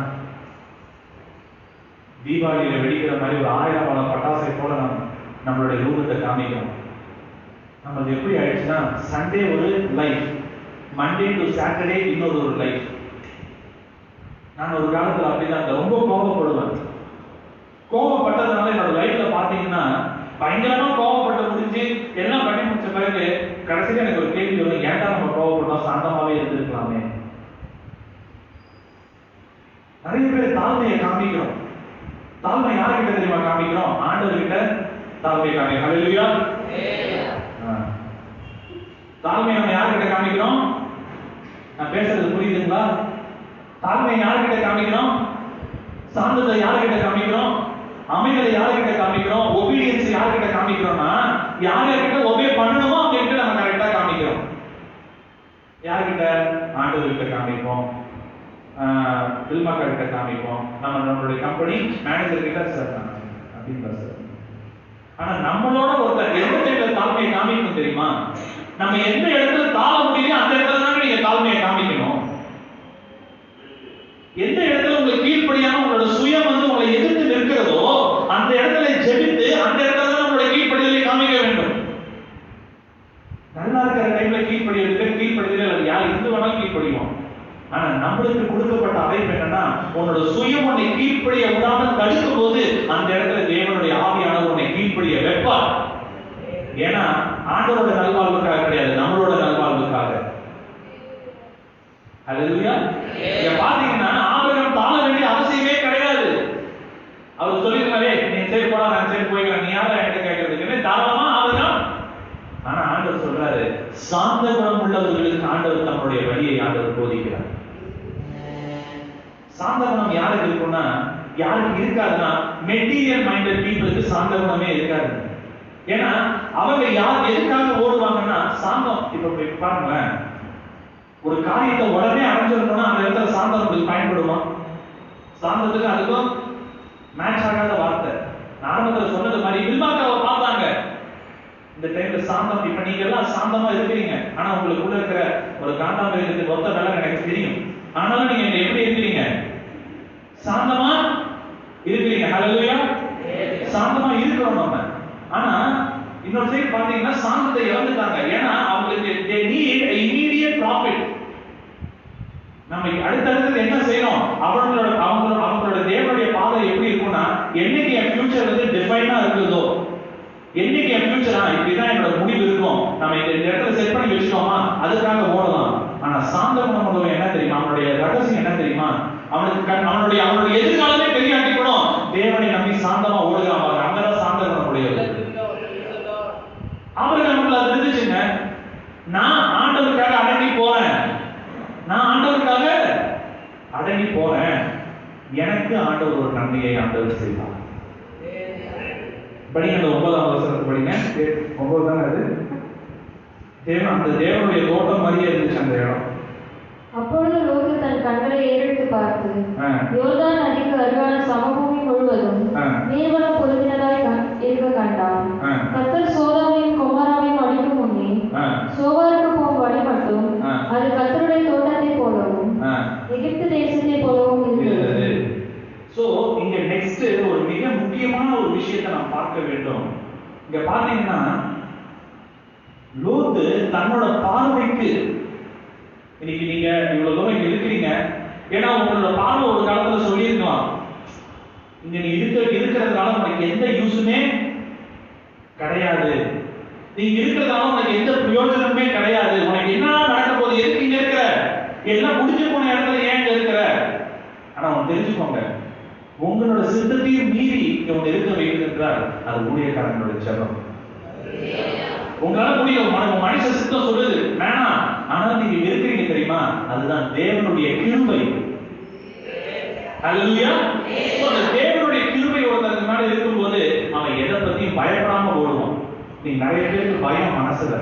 தீபாவளியில வெடிக்கிற மாதிரி ஒரு 1000 பல பட்டாசை போல நம்மளுடைய ரூபத்தை காமிக்கிறோம். நம்மளுக்கு எப்படி ஆயிடுச்சுன்னா, சண்டே ஒரு லைஃப், மண்டே டு சாட்டர்டே இன்னொரு ஒரு லைஃப். நான் ஒரு காலத்துல அப்படிதான் ரொம்ப கோபப்படுவேன். கோபப்பட்டதுனால என்னோட லைஃப்ல பாத்தீங்கன்னா பயங்கரமா கோபப்பட்டு முடிஞ்சு எல்லாம் பண்ணி முடிச்ச பிறகு கடைசியில எனக்கு ஒரு கேள்வி வரும், ஏன்டா நம்ம கோபப்பட்டோம், சாந்தமாவே இருந்திருக்கலாமே. நிறைய பேர் தாழ்மையை காமிக்கிறோம். தாழ்மை யார்கிட்ட தெரியுமா காமிக்கிறோம்? ஆண்டவர்கிட்ட தாழ்மையை காமிக்கிறோம். ஹல்லேலூயா. தாழ்மையை நம்ம யார்கிட்ட காமிக்கிறோம்? நான் பேசுறது புரியுதுங்களா? தாழ்மையை யார்கிட்ட காமிக்கிறோம்? சாந்தத்தை யார்கிட்ட காமிக்கிறோம்? அமைதலை யார்கிட்ட காமிக்கிறோம்? ஒபீடியன்ஸ் யார்கிட்ட காமிக்கிறோம்னா, யார்கிட்ட ஒபே பண்ணணுமோ அவங்ககிட்ட நம்ம கரெக்டா காமிக்கிறோம். யார்கிட்ட? ஆண்டவர்கிட்ட காமிப்போம், பில்மாக்கா கிட்ட காமிப்போம், நம்மளுடைய கம்பெனி மேனேஜர் கிட்ட சார் அப்படின்னு சார். ஆனா நம்மளோட ஒருத்தர் எந்த டைப்ல தாழ்மையை காமிக்கணும் தெரியுமா? நம்ம எந்த இடத்துல தாழ முடியல அந்த இடத்துல தான் நீங்க தாழ்மையை காமிக்கணும். எந்த இடத்துல உங்களுக்கு கீழ்ப்படியான உங்களோட சுயம் உங்களை எதிர்த்து நிற்கிறதோ அந்த இடத்துல ஜெபித்து அந்த இடத்துல தான் உங்களுடைய கீழ்ப்படிதலை காமிக்க வேண்டும். நல்லா இருக்கிற டைம்ல கீழ்ப்படிதல் யார் இருந்து வேணாலும் கீழ்ப்படிவோம். ஆனா நம்மளுக்கு கொடுக்கப்பட்ட அழைப்பு என்னன்னா, உன்னோட சுயம் உன்னை கீழ்ப்படிய விடாமல் தடுக்கும் போது அந்த இடத்துல தேவனுடைய ஆவியானவர் உன்னை கீழ்ப்படிய வைப்பார். ஏன்னா ஆண்டவரோட நல்வாழ்வுக்காக கிடையாது, நம்மளோட நல்வாழ்வுக்காக. ஹல்லேலூயா. இங்க பாத்தீங்கன்னா ஆபிரகாம் தாழ வேண்டிய அவசியமே கிடையாது. அவர் சொல்லிருக்காரே, நீ சரி போடா, நான் சரி போய்க்கிறேன், நீ யாரா என்கிட்ட கேட்கறதுக்கு தாராளமா ஆபிரகாம். ஆனா ஆண்டவர் சொல்றாரு, சாந்த குணம் உள்ளவர்களுக்கு ஆண்டவர் தம்முடைய வழியை ஆண்டவர் போதிக்கிறார். சாந்த குணம் யாருக்கு இருக்கும்னா, யாருக்கு இருக்காதுன்னா மெட்டீரியல் மைண்டட் பீப்புளுக்கு சாந்த குணமே இருக்காது. ஏன்னா அவங்க யார் எதுக்காக ஓடுவாங்கன்னா சாந்தம். இப்ப பாருங்க, ஒரு காரியத்தை உடனே அடைஞ்சிருக்கணும்னா அந்த இடத்துல சாந்தம் உங்களுக்கு பயன்படுமா? சாந்தத்துக்கு அதுக்கும் மேட்ச் ஆகாத வார்த்தை. ஆரம்பத்தில் சொன்னது மாதிரி வில்மாக்காவை பார்த்தாங்க. இந்த டைம்ல சாந்தம், இப்ப நீங்க எல்லாம் சாந்தமா இருக்கிறீங்க, ஆனா உங்களுக்குள்ள இருக்கிற ஒரு காண்டாமிருகத்துக்கு ஒத்த வேலை எனக்கு தெரியும். ஆனாலும் நீங்க எப்படி இருக்கிறீங்க? சாந்தமா இருக்கிறீங்க. ஹல்லேலூயா. சாந்தமா இருக்கிறோம் நம்ம. ஆனா இன்னொரு சைடு பாத்தீங்கன்னா சாந்தத்தை இழந்துட்டாங்க. ஏன்னா அவங்களுக்கு they need immediate profit. நம்ம அடுத்தடுத்து என்ன செய்யணும்? அவங்களோட தேவனுடைய பாதை எப்படி இருக்கும்னா, என்னைக்கு என் ஃபியூச்சர் டிஃபைனா இருக்குதோ, என்னைக்கு என் ஃபியூச்சரா இப்படிதான் என்னோட முடிவு இருக்கும், நம்ம இந்த இடத்துல செட் பண்ணி வச்சுட்டோமா அதுக்காக ஓடலாம். ஆனா சாந்த குணம் உள்ளவன் என்ன தெரியுமா? அவனுடைய ரகசியம் என்ன தெரியுமா? அவனுடைய எதிர்காலமே பெரியாட்டி கூட தேவனை நம்பி சாந்தமா ஓடுகிறான். அங்கதான் சாந்த குணம் உடையது. ஆபிரகாமுக்கு அது இருந்துச்சுங்க. நான் ஆண்டவருக்காக அடங்கி போறேன், நான் ஆண்டவருக்காக அடங்கி போறேன், எனக்கு ஆண்டவர் ஒரு நன்மையை ஆண்டவர் செய்வார். படிங்க, அந்த 9ஆம் வசனத்தை படிங்க. 9 தானே அது. அந்த தேவனுடைய தோட்டம் மாதிரியே இருந்துச்சு அந்த இடம். அப்பொழுது லோத்து தன் கண்களை ஏறெடுத்து பார்த்து யோர்தான் நதிக்கு அருகான சமபூமி முழுவதும் நீர்வளம் பொருந்தினதாய் இருக்க கண்டான். கர்த்தர் சோதோமையும் கொமோராவையும் அழிக்கும் முன்னே சோவாருக்கு போகும் வழி மட்டும் அது கர்த்தருடைய தோட்டத்தை போலவும் எகிப்து தேசத்தை போலவும் இருந்தது. சோ இங்க நெக்ஸ்ட் ஒரு மிக முக்கியமான ஒரு விஷயத்தை நாம் பார்க்க வேண்டும். இங்க பாத்தீங்கன்னா லோத்து தன்னோட பார்வைக்கு, இன்னைக்கு நீங்க இவ்வளவு தூரம் இங்க இருக்கிறீங்க, ஏன்னா உங்களோட பார்வை ஒரு காலத்துல சொல்லியிருக்கலாம், இங்க நீ இருக்கிறதுனால உனக்கு எந்த யூஸுமே கிடையாது, நீங்க இருக்கிறதுனால உனக்கு எந்த பிரயோஜனமே கிடையாது, உனக்கு என்ன நடக்க போது, எதுக்கு இங்க இருக்கிற, எல்லாம் முடிஞ்சு போன இடத்துல ஏன் இங்க இருக்கிற. ஆனா அவங்க தெரிஞ்சுக்கோங்க, உங்களோட சித்தத்தையும் மீறி இங்க ஒன்று இருக்க வைக்கிறது என்றால் அது ஊழியக்காரங்களோட ஜெபம். உங்களால முடியும், மனுஷ சித்தம் சொல்லுது வேணாம், ஆனால் நீங்க இருக்கிறீங்க தெரியுமா, அதுதான் தேவனுடைய கிருபை. ஹல்லேலூயா. அந்த தேவனுடைய கிருபை ஒருத்தருக்கு மேல இருக்கும்போது அவன் எதை பத்தியும் பயப்படாம ஓடுவான். நீ நிறைய பேருக்கு பயம் மனசுல,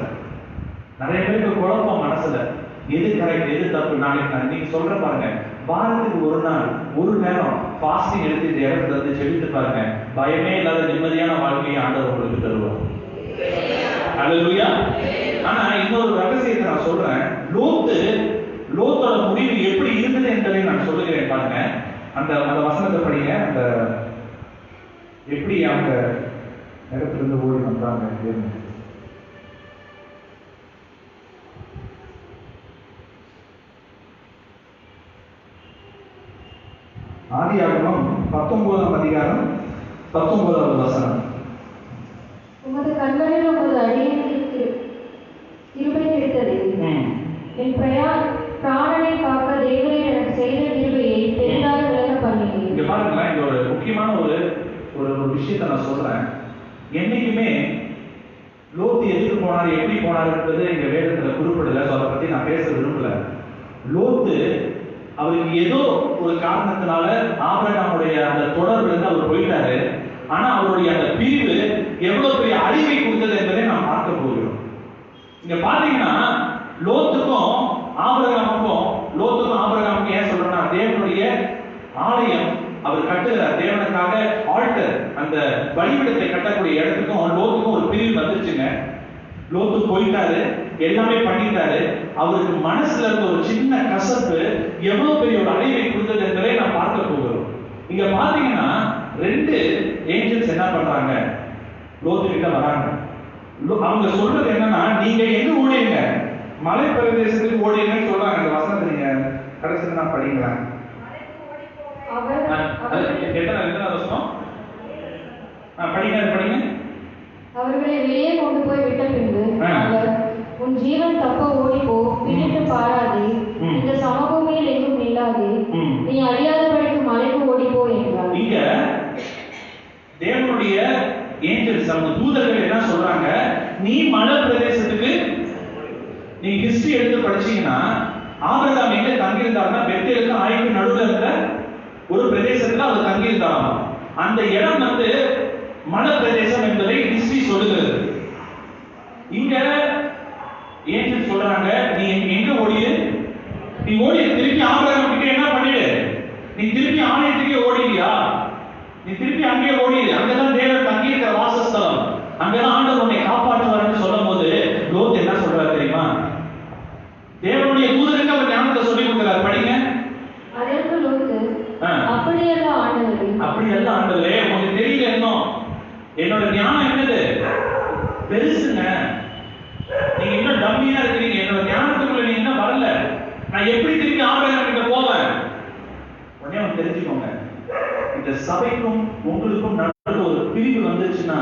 நிறைய பேருக்கு குழப்பம் மனசுல, எது கரெக்ட் எது தப்பு. நாளைக்கு நீங்க சொல்ற பாருங்க, வாரத்துக்கு ஒரு நாள் ஒரு நேரம் ஃபாஸ்டிங் எடுத்து இந்த இடத்துல இருந்து செலுத்து பாருங்க, பயமே இல்லாத நிம்மதியான வாழ்க்கையை ஆண்டவர் உங்களுக்கு தருவார். ஹல்லேலூயா. ஆனா இன்னொரு ரகசியத்தை நான் சொல்றேன். லோத்தோட முடிவு எப்படி இருந்தது என்பதை நான் சொல்லுகிறேன் பாருங்க. அந்த வசனத்தை படிங்க. அந்த எப்படி அவங்க இடத்திலிருந்து ஓடி வந்தாங்க. ஆதியாகமம் 19ஆம் அதிகாரம் 19வது வசனம். உமது கண்களில் உமது அடியேன் கிருபை கிடைத்தது. என் பிராணனை காக்க தேவரே எனக்கு செய்த கிருபையை பெரிதாக விளங்க பண்ணினேன். இங்க பாருங்க, இங்க ஒரு முக்கியமான ஒரு விஷயத்தை நான் சொல்றேன். என்னைக்குமே லோத்து எதுக்கு போனார், எப்படி போனாருன்றது எங்க வேதத்துல குறிப்பிடல. அதை பத்தி நான் பேச விரும்பல. லோத்து அவருக்கு ஏதோ ஒரு காரணத்தினால ஆபிரகாமுடைய அந்த தொடர்புல இருந்து அவர் போயிட்டாரு. ஆனா அவருடைய அந்த பிரிவு எவ்வளவு பெரிய அழிவை கொடுத்தது என்பதை நாம் பார்க்க போகிறோம். இங்க பாத்தீங்கன்னா லோத்துக்கும் ஆபிரகாமுக்கும் ஏன் சொல்றேன்னா, தேவனுடைய ஆலயம் அவர் கட்டுகிறார். தேவனுக்காக ஆல்டர், அந்த பலிபீடத்தை கட்டக்கூடிய இடத்துக்கும் லோத்துக்கும் ஒரு பிரிவு வந்துச்சுங்க. லோத்து போயிட்டாரு, எல்லாமே பண்ணிட்டாரு. அவருக்கு மனசுல இருந்த ஒரு சின்ன கசப்பு எவ்வளவு பெரிய ஒரு அழிவை கொடுத்தது என்பதை நாம் பார்க்க போகிறோம். இங்க பாத்தீங்கன்னா 2 ஏஞ்சல்ஸ் என்ன பண்றாங்க, லோத்து கிட்ட வராங்க. அவங்க சொல்றது என்னன்னா, நீங்க எங்க ஓடிங்க, மலை பிரதேசத்துக்கு ஓடிங்கன்னு சொல்றாங்க. அந்த வசனத்தை நீங்க கடைசியில் நான் படிங்களா? எத்தனை வசனம் படிங்க. அவர்களை வெளியே கொண்டு போய் விட்ட பின்பு அவர், உன் ஜீவன் தப்ப ஓடிப்போ, பின்னிட்டு பாராதே, இந்த சமபூமியில் எங்கும் நில்லாதே, நீ அழியாதபடிக்கு மலைக்கு ஓடிப்போ என்றார். இங்க தேவனுடைய ஏஞ்சல்ஸ், அவங்க தூதர்கள் என்ன சொல்றாங்க, நீ மலை பிரதேசத்துக்கு, நீ ஹிஸ்டரி எடுத்து படிச்சீங்கன்னா ஆபிரகாம் எங்க தங்கியிருந்தாருன்னா பெத்தேலுக்கு ஆய்க்கு நடுவில் இருக்கிற ஒரு பிரதேசத்துல அவர் தங்கியிருந்தாராம். அந்த இடம் மலை பிரதேசம் என்பதை ஹிஸ்டரி சொல்லுகிறது. இங்க ஏஞ்சல் சொல்றாங்க, நீ எங்க ஓடிடு, நீ ஓடி திருப்பி ஆபிரகாம் கிட்ட என்ன பண்ணிடு, நீ திருப்பி ஆலயத்துக்கே ஓடிடியா, நீ திருப்பி அங்கே ஓடிடு, அங்கதான் தேவன் தங்கி இருக்கிற வாசஸ்தலம், அங்கதான் ஆண்டவர் உன்னை காப்பாற்றுவார்னு சொல்லும் போது லோத் என்ன சொல்றாரு தெரியுமா, தேவனுடைய தூதருக்கு அவர் ஞானத்தை சொல்லி கொடுக்கிறார். படிங்க. அதற்கு லோத்து, அப்படியெல்லாம் ஆண்டவரே, உங்களுக்கு தெரியல, இன்னும் என்னோட ஞானம் என்னது பெருசுங்க, நீங்க இன்னும் டம்மியா இருக்கிறீங்க, என்னோட ஞானத்துக்குள்ள நீங்க இன்னும் வரல, நான் எப்படி திருப்பி ஆபிரகாம் கிட்ட போவேன்? உடனே அவன் தெரிஞ்சுக்கோங்க, இந்த சபைக்கும் உங்களுக்கும் நடுவில் ஒரு பிரிவு வந்துச்சுன்னா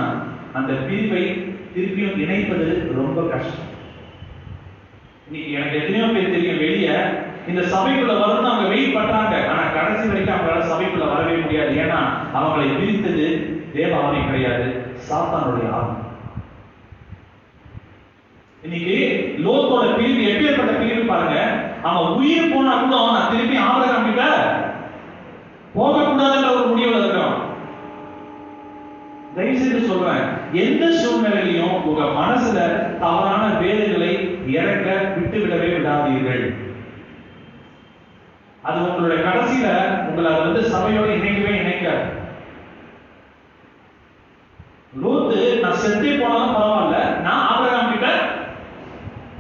அந்த பிரிவை திருப்பியும் இணைப்பது ரொம்ப கஷ்டம். இன்னைக்கு எனக்கு எத்தனையோ பேர் தெரியும், வெளியே இந்த சபைக்குள்ள வரணும் அவங்க வெயிட் பண்றாங்க, ஆனா கடைசி வரைக்கும் அவங்களால சபைக்குள்ள வரவே முடியாது. ஏன்னா அவங்களை பிரித்தது தேவ ஆவி கிடையாது, சாத்தானுடைய ஆவி. இன்னைக்கு லோத்தோட பிரிவு எப்பேற்பட்ட பிரிவு பாருங்க. அவன் உயிர் போனா கூட நான் திருப்பி ஆபிரகாம் கிட்ட போக கூடாதுன்ற ஒரு முடிவுல இருக்கான். தயவுசெய்து சொல்றேன், எந்த சூழ்நிலையிலும் உங்க மனசுல தவறான வேலைகளை இறக்க விட்டுவிடவே விடாதீர்கள். அது உங்களுடைய கடைசியில உங்களை சபையோட இணைக்காது. லோத்து நான் செத்தே போனாலும் பரவாயில்ல, நான் ஆபிரகாம் கிட்ட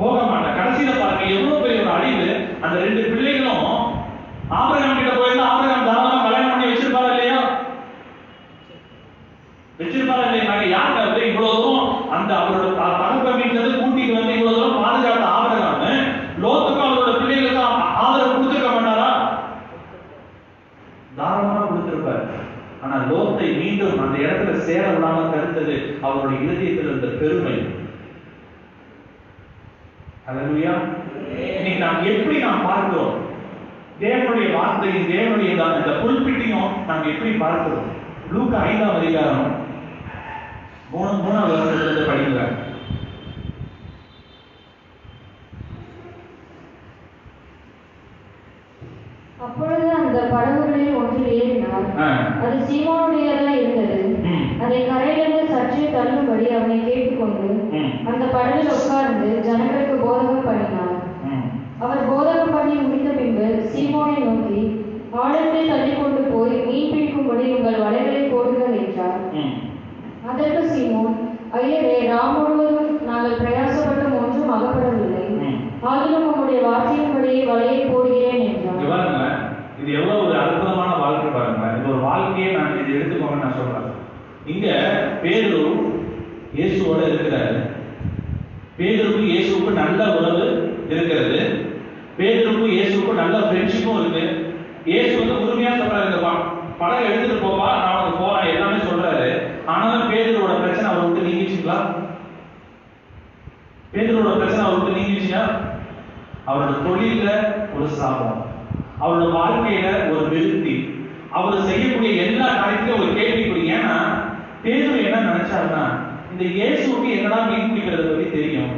போக மாட்டேன். கடைசியில பாருங்க எவ்வளவு பெரிய ஒரு அழிவு. அந்த 2 பிள்ளைகளும் ஆபிரகாம் கிட்ட போயிருந்தா ஆபிரகாம் தாராளமா கல்யாணம் பண்ணி வச்சிருப்பாரா இல்லையா? யாருக்காவது இவ்வளவு தூரம் அந்த அவரோட தகப்ப வீட்டுல இருந்து கூட்டிட்டு வந்து இவ்வளவு தூரம் பாதுகாத்த ஆபிரகாம் லோத்துக்கும் அவரோட பிள்ளைகளுக்கும் ஆதரவு கொடுத்திருக்க மாட்டாரா? தாராளமா கொடுத்திருப்பார். ஆனா லோத்தை மீண்டும் அந்த இடத்துல சேர விடாம தடுத்தது அவருடைய இதயத்தில் இருந்த பெருமை. ஹல்லேலூயா. இன்னைக்கு நாம் எப்படி பார்க்கிறோம் தேவனுடைய வார்த்தையும் தேவனுடைய அந்த புல்பிட்டியும் நாம் எப்படி பார்க்கிறோம்? லூக்கா 5ஆம் அதிகாரம் 3ஆம் வசனத்தை படிங்க. அப்பொழுது அந்த படகுகளில் ஒன்றில் ஏறினார். அது சீமோனுடையதாய் இருந்தது. அதை கரையிலிருந்து சற்றே தள்ளும்படி அவனை கேட்டுக்கொண்டு அந்த படகில் உட்கார்ந்து ஜனங்களுக்கு போதகம் பண்ணினார். அவர் போதகம் பண்ணி முடித்த பின்பு சீமோனை நோக்கி, ஆழத்தை தள்ளி கொண்டு போய் மீன் பிடிக்கும்படி உங்கள் வலைகளை போடுங்கள் என்றார். அதற்கு சீமோன், ஐயரே, ராம் முழுவதும் நாங்கள் பிரயாசப்பட்டும் ஒன்றும் அகப்படவில்லை, ஆகிலும் உங்களுடைய வார்த்தையின்படியே வலையை போடுகிறேன் என்றார். இது எவ்வளவு ஒரு அற்புதமான வாழ்க்கை பாருங்க. இது ஒரு வாழ்க்கையை நான் இது எடுத்துக்கோங்க நான் சொல்றேன். இங்க பேதுரு இயேசுவோட இருக்கிறாரு. பேதுருக்கு இயேசுவுக்கு நல்ல உறவு இருக்கிறது. பேதுருக்கு இயேசுவுக்கு நல்ல ஃப்ரெண்ட்ஷிப்பும் இருக்கு. இயேசு வந்து உரிமையா சொல்றாரு, இந்த படகை எடுத்துட்டு போவா, நான் உனக்கு போறேன் எல்லாமே சொல்றாரு. ஆனாலும் பேதுருவோட பிரச்சனை அவர் விட்டு நீங்கிச்சுங்களா? பேதுருவோட பிரச்சனை அவர் விட்டு நீங்கிச்சுன்னா அவரோட தொழில ஒரு சாபம், அவரோட வாழ்க்கையில ஒரு விருத்தி, அவர் செய்யக்கூடிய எல்லா காரியத்திலும் ஒரு கேள்விக்குறி. ஏன்னா பேதுரு என்ன நினைச்சாருன்னா, இந்த இயேசுக்கு என்னடா மீன் பிடிக்கிறது பத்தி தெரியும்,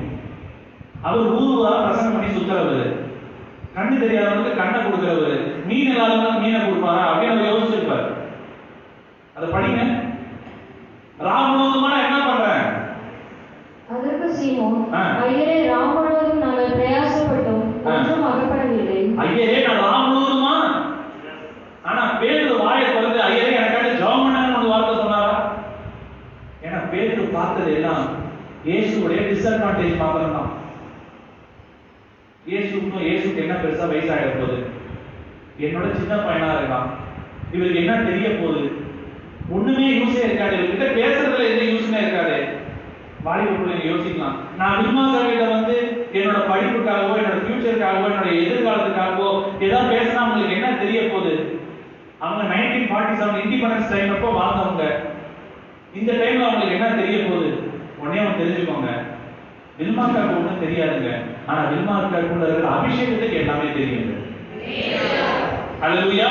அவர் ஊரா பிரசங்கம் பண்ணி சுத்துறவர், கண்ணு தெரியாதவங்களுக்கு கண்ணை கொடுக்கிறவர், மீன் இல்லாதவங்களுக்கு மீனை கொடுப்பாரா அப்படின்னு அவர் யோசிச்சிருப்பார். அதை படிங்க. ராம் முழுவதுமா என்ன பண்றேன்? அதற்கு சீமோன், ஐயரே, ராம் முழுவதும் நாங்கள் பிரயாசப்பட்டோம் ஒன்றும் அகப்படவில்லை. ஐயரே, நான் ராம் முழுவதுமா? ஆனா பேதுரு வாயை திறந்து ஐயரே எனக்காக ஜெபம் பண்ணுங்கன்னு ஒரு வார்த்தை சொன்னாரா? ஏன்னா பேதுரு பார்த்தது எல்லாம் இயேசுவுடைய டிஸ்அட்வான்டேஜ் மாத்திரம் தான். இயேசுக்கு என்ன பெருசா வயசாயிட போகுது, என்னோட சின்ன பையனா இருக்கான், இவருக்கு என்ன தெரிய போகுது, ஒண்ணுமே யூஸே இருக்காது, இவர்கிட்ட பேசுறதுல எந்த யூஸ்மே இருக்காது. வாலிபுக்குள்ள யோசிக்கலாம், நான் வில்மாக்கிட்ட வந்து என்னோட படிப்புக்காகவோ என்னோட ஃபியூச்சருக்காகவோ என்னோட எதிர்காலத்துக்காகவோ ஏதாவது பேசினா அவங்களுக்கு என்ன தெரிய போகுது? அவங்க 1947 இண்டிபெண்டன்ஸ் டைம் அப்போ வாழ்ந்தவங்க, இந்த டைம்ல அவங்களுக்கு என்ன தெரிய போகுது? உடனே அவங்க தெரிஞ்சுக்கோங்க, வில்மாக்காக்கு ஒன்றும் தெரியாதுங்க, ஆனா வில்மாக்காக்குள்ள இருக்கிற அபிஷேகத்துக்கு எல்லாமே தெரியுங்க. அல்லேலூயா.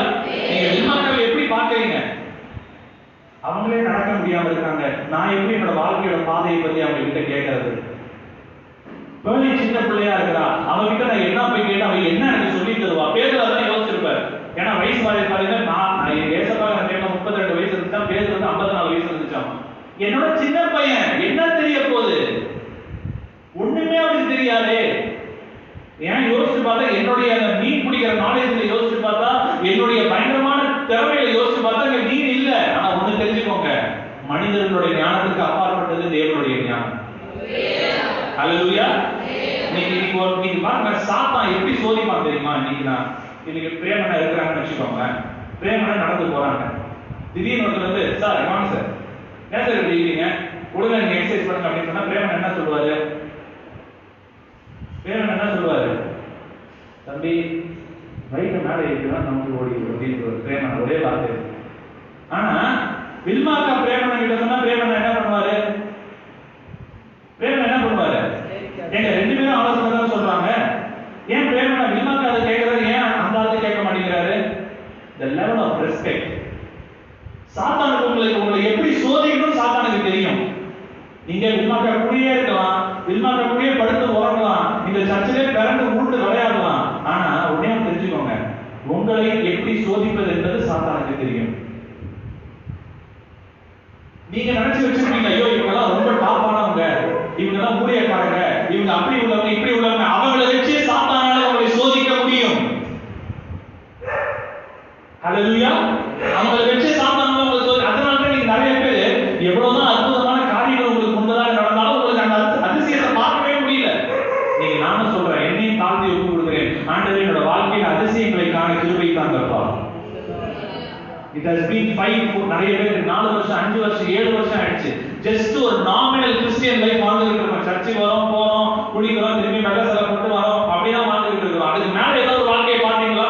நீங்க வில்மாக்காவை எப்படி பாக்குறீங்க? அவங்களே நடக்க முடியாம இருக்காங்க, நான் எப்படி என்னோட வாழ்க்கையோட பாதையை பத்தி அவங்க கிட்ட கேட்கறது? பேர்லி சின்ன பிள்ளையா இருக்கிறா, அவகிட்ட நான் என்ன போய் கேட்டா அவ என்ன எனக்கு சொல்லி தருவா? பேதுருதான் யோசிச்சிருப்பார். ஏன்னா வயசு பாருங்க, நான் ஏசப்பாக டைம்ல 32 வயசு இருந்துச்சா, பேதுரு வந்து 54 வயசு இருந்துச்சாமா. என்னோட சின்ன பையன் என்ன தெரிய போகுது? ஒண்ணுமே அவனுக்கு தெரியாதே. ஏன் யோசிச்சு பார்த்தா, என்னுடைய மீன் பிடிக்கிற நாலேஜ்ல யோசிச்சு பார்த்தா, என்னுடைய பயங்கரமான திறமையில யோசிச்சு பார்த்தா இங்க மீன் இல்ல. ஆனா ஒண்ணு தெரிஞ்சுக்கோங்க, மனிதர்களுடைய ஞானத்துக்கு அப்பாற்பட்டது தேவனுடைய ஞானம். அல்லேலூயா. இன்னைக்கு பாருங்க, சாத்தான் எப்படி சோதிப்பான் தெரியுமா? இன்னைக்கு பிரேமனா இருக்கிறாங்கன்னு வச்சுக்கோங்க, பிரேமனா நடந்து போறாங்க, திடீர்னு ஒருத்தர் வந்து, சார் வாங்க சார், ஏன் சார் இப்படி இருக்கீங்க, ஒழுங்கா நீங்க எக்ஸசைஸ் பண்ணுங்க அப்படின்னு சொன்னா பிரேமன் என்ன சொல்லுவாரு? பிரேமன் என்ன சொல்லுவாரு? தம்பி வயிற்று மேலே இருக்குன்னா நமக்கு ஓடி அப்படின்னு பிரேமன் ஒரே வார்த்தை. ஆனா வில்மாக்கா பிரேமன் கிட்ட சொன்னா பிரேமன் என்ன பண்ணுவாரு? பிரேமன் என்ன பண்ணுவாரு? எங்க 2 பேரும் ஆலோசனை தான் சொல்றாங்க. ஏன் பிரேமன் வில்மாக்கா அதை கேட்கிறாரு, ஏன் அந்த ஆளு கேட்க மாட்டேங்கிறாரு? the level of respect. சாத்தானுக்கு உங்களை எப்படி சோதிக்கணும் சாத்தானுக்கு தெரியும். நீங்க வில்மாக்கா கூடயே இருக்கலாம், வில்மாக்கா கூடயே படுத்து உறங்கலாம், இந்த சர்ச்சிலே பிறந்து உருண்டு விளையாடலாம், ஆனா உடனே தெரிஞ்சுக்கோங்க, உங்களை எப்படி சோதிப்பது என்பது சாத்தானுக்கு தெரியும். நீங்க நினைச்சு வச்சிருக்கீங்க, ஐயோ இவங்கெல்லாம் ரொம்ப டாப்பானவங்க, இவங்கெல்லாம் ஊழியக்காரங்க, இவங்க அப்படி உள்ளவங்க இப்படி உள்ளவங்க, அவங்களை வச்சு சாத்தானால உங்களை சோதிக்க முடியும். ஹல்லேலூயா. அவங்களை வச்சு சாத்தானால உங்களை சோதிக்க. அதனால நீங்க நிறைய பேர் எவ்வளவுதான் அற்புதமான காரியங்கள் உங்களுக்கு முன்னதாக நடந்தாலும் உங்களுக்கு அந்த அதிசயத்தை பார்க்கவே முடியல. நீங்க நானும் சொல்றேன், என்னையும் தாழ்த்தி ஒப்பு கொடுக்கிறேன், ஆண்டவரே என்னோட வாழ்க்கையில அதிசயங்களை காண கிருபை தாங்கப்பா. It has been 5 நிறைய பேர் 4 வருஷம் 5 வருஷம் 7 வருஷம் ஆயிடுச்சு. ஜஸ்ட் ஒரு நாமினல் கிறிஸ்டியன் லைஃப் வாழ்ந்துட்டு இருக்கோம். சர்ச்சுக்கு வரோம், போறோம், குடிக்கிறோம், திரும்பி மெல்ல செல போட்டு வரோம், அப்படிதான் வாழ்ந்துட்டு இருக்கோம். அதுக்கு மேல ஏதாவது ஒரு வாழ்க்கையை பார்த்தீங்களா?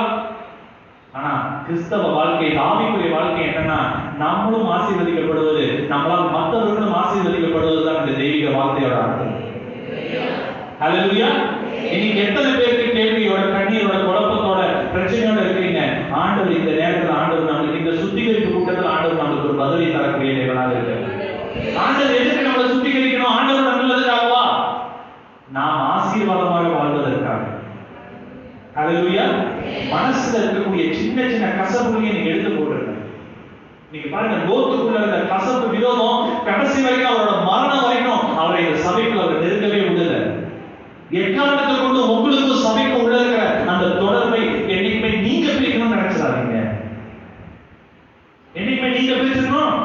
ஆனா கிறிஸ்தவ வாழ்க்கை, ஆவிக்குரிய வாழ்க்கை என்னன்னா, நம்மளும் ஆசீர்வதிக்கப்படுவது, நம்மளால் மற்றவர்களும் ஆசீர்வதிக்கப்படுவது தான் இந்த தெய்வீக வார்த்தையோட அர்த்தம். ஹல்லேலூயா. இன்னைக்கு எத்தனை பேருக்கு கேள்வியோட, கண்ணீரோட, குழப்பத்தோட, பிரச்சனையோட இருக்கீங்க? ஆண்டவர் இந்த நேரத்தில், ஆண்டவர் நம்மளுக்கு இந்த சுத்திகரிப்பு கூட்டத்தில் ஆண்டவர் நம்மளுக்கு ஒரு பதிலை தரக்கூடிய தேவனாக இருக்கிறார். ஆண்டவர் எதுக்கு நம்மளை சுத்திகரிக்கணும்? ஆண்டவர் நல்லதுக்காகவா? நாம் ஆசீர்வாதமாக வாழ்வதற்காக. ஹalleluya. மனசுல இருக்கக்கூடிய சின்ன சின்ன கசப்புகளை நீங்க எடுத்து போடுங்க. நீங்க பாருங்க, லோத்துக்குள்ள இருந்த கசப்பு விரோதம் கடைசி வரைக்கும், அவரோட மரணம் வரைக்கும் அவரை இந்த சபைக்குள்ள அவர் நெருங்கவே விடல. எக்காரணத்தை கொண்டு உங்களுக்கும் சபைக்கும் உள்ள இருக்கிற அந்த தொடர்பை என்னைக்குமே நீங்க பிரிக்கணும்னு நினைச்சிடாதீங்க. என்னைக்குமே நீங்க பிரிச்சுக்கணும்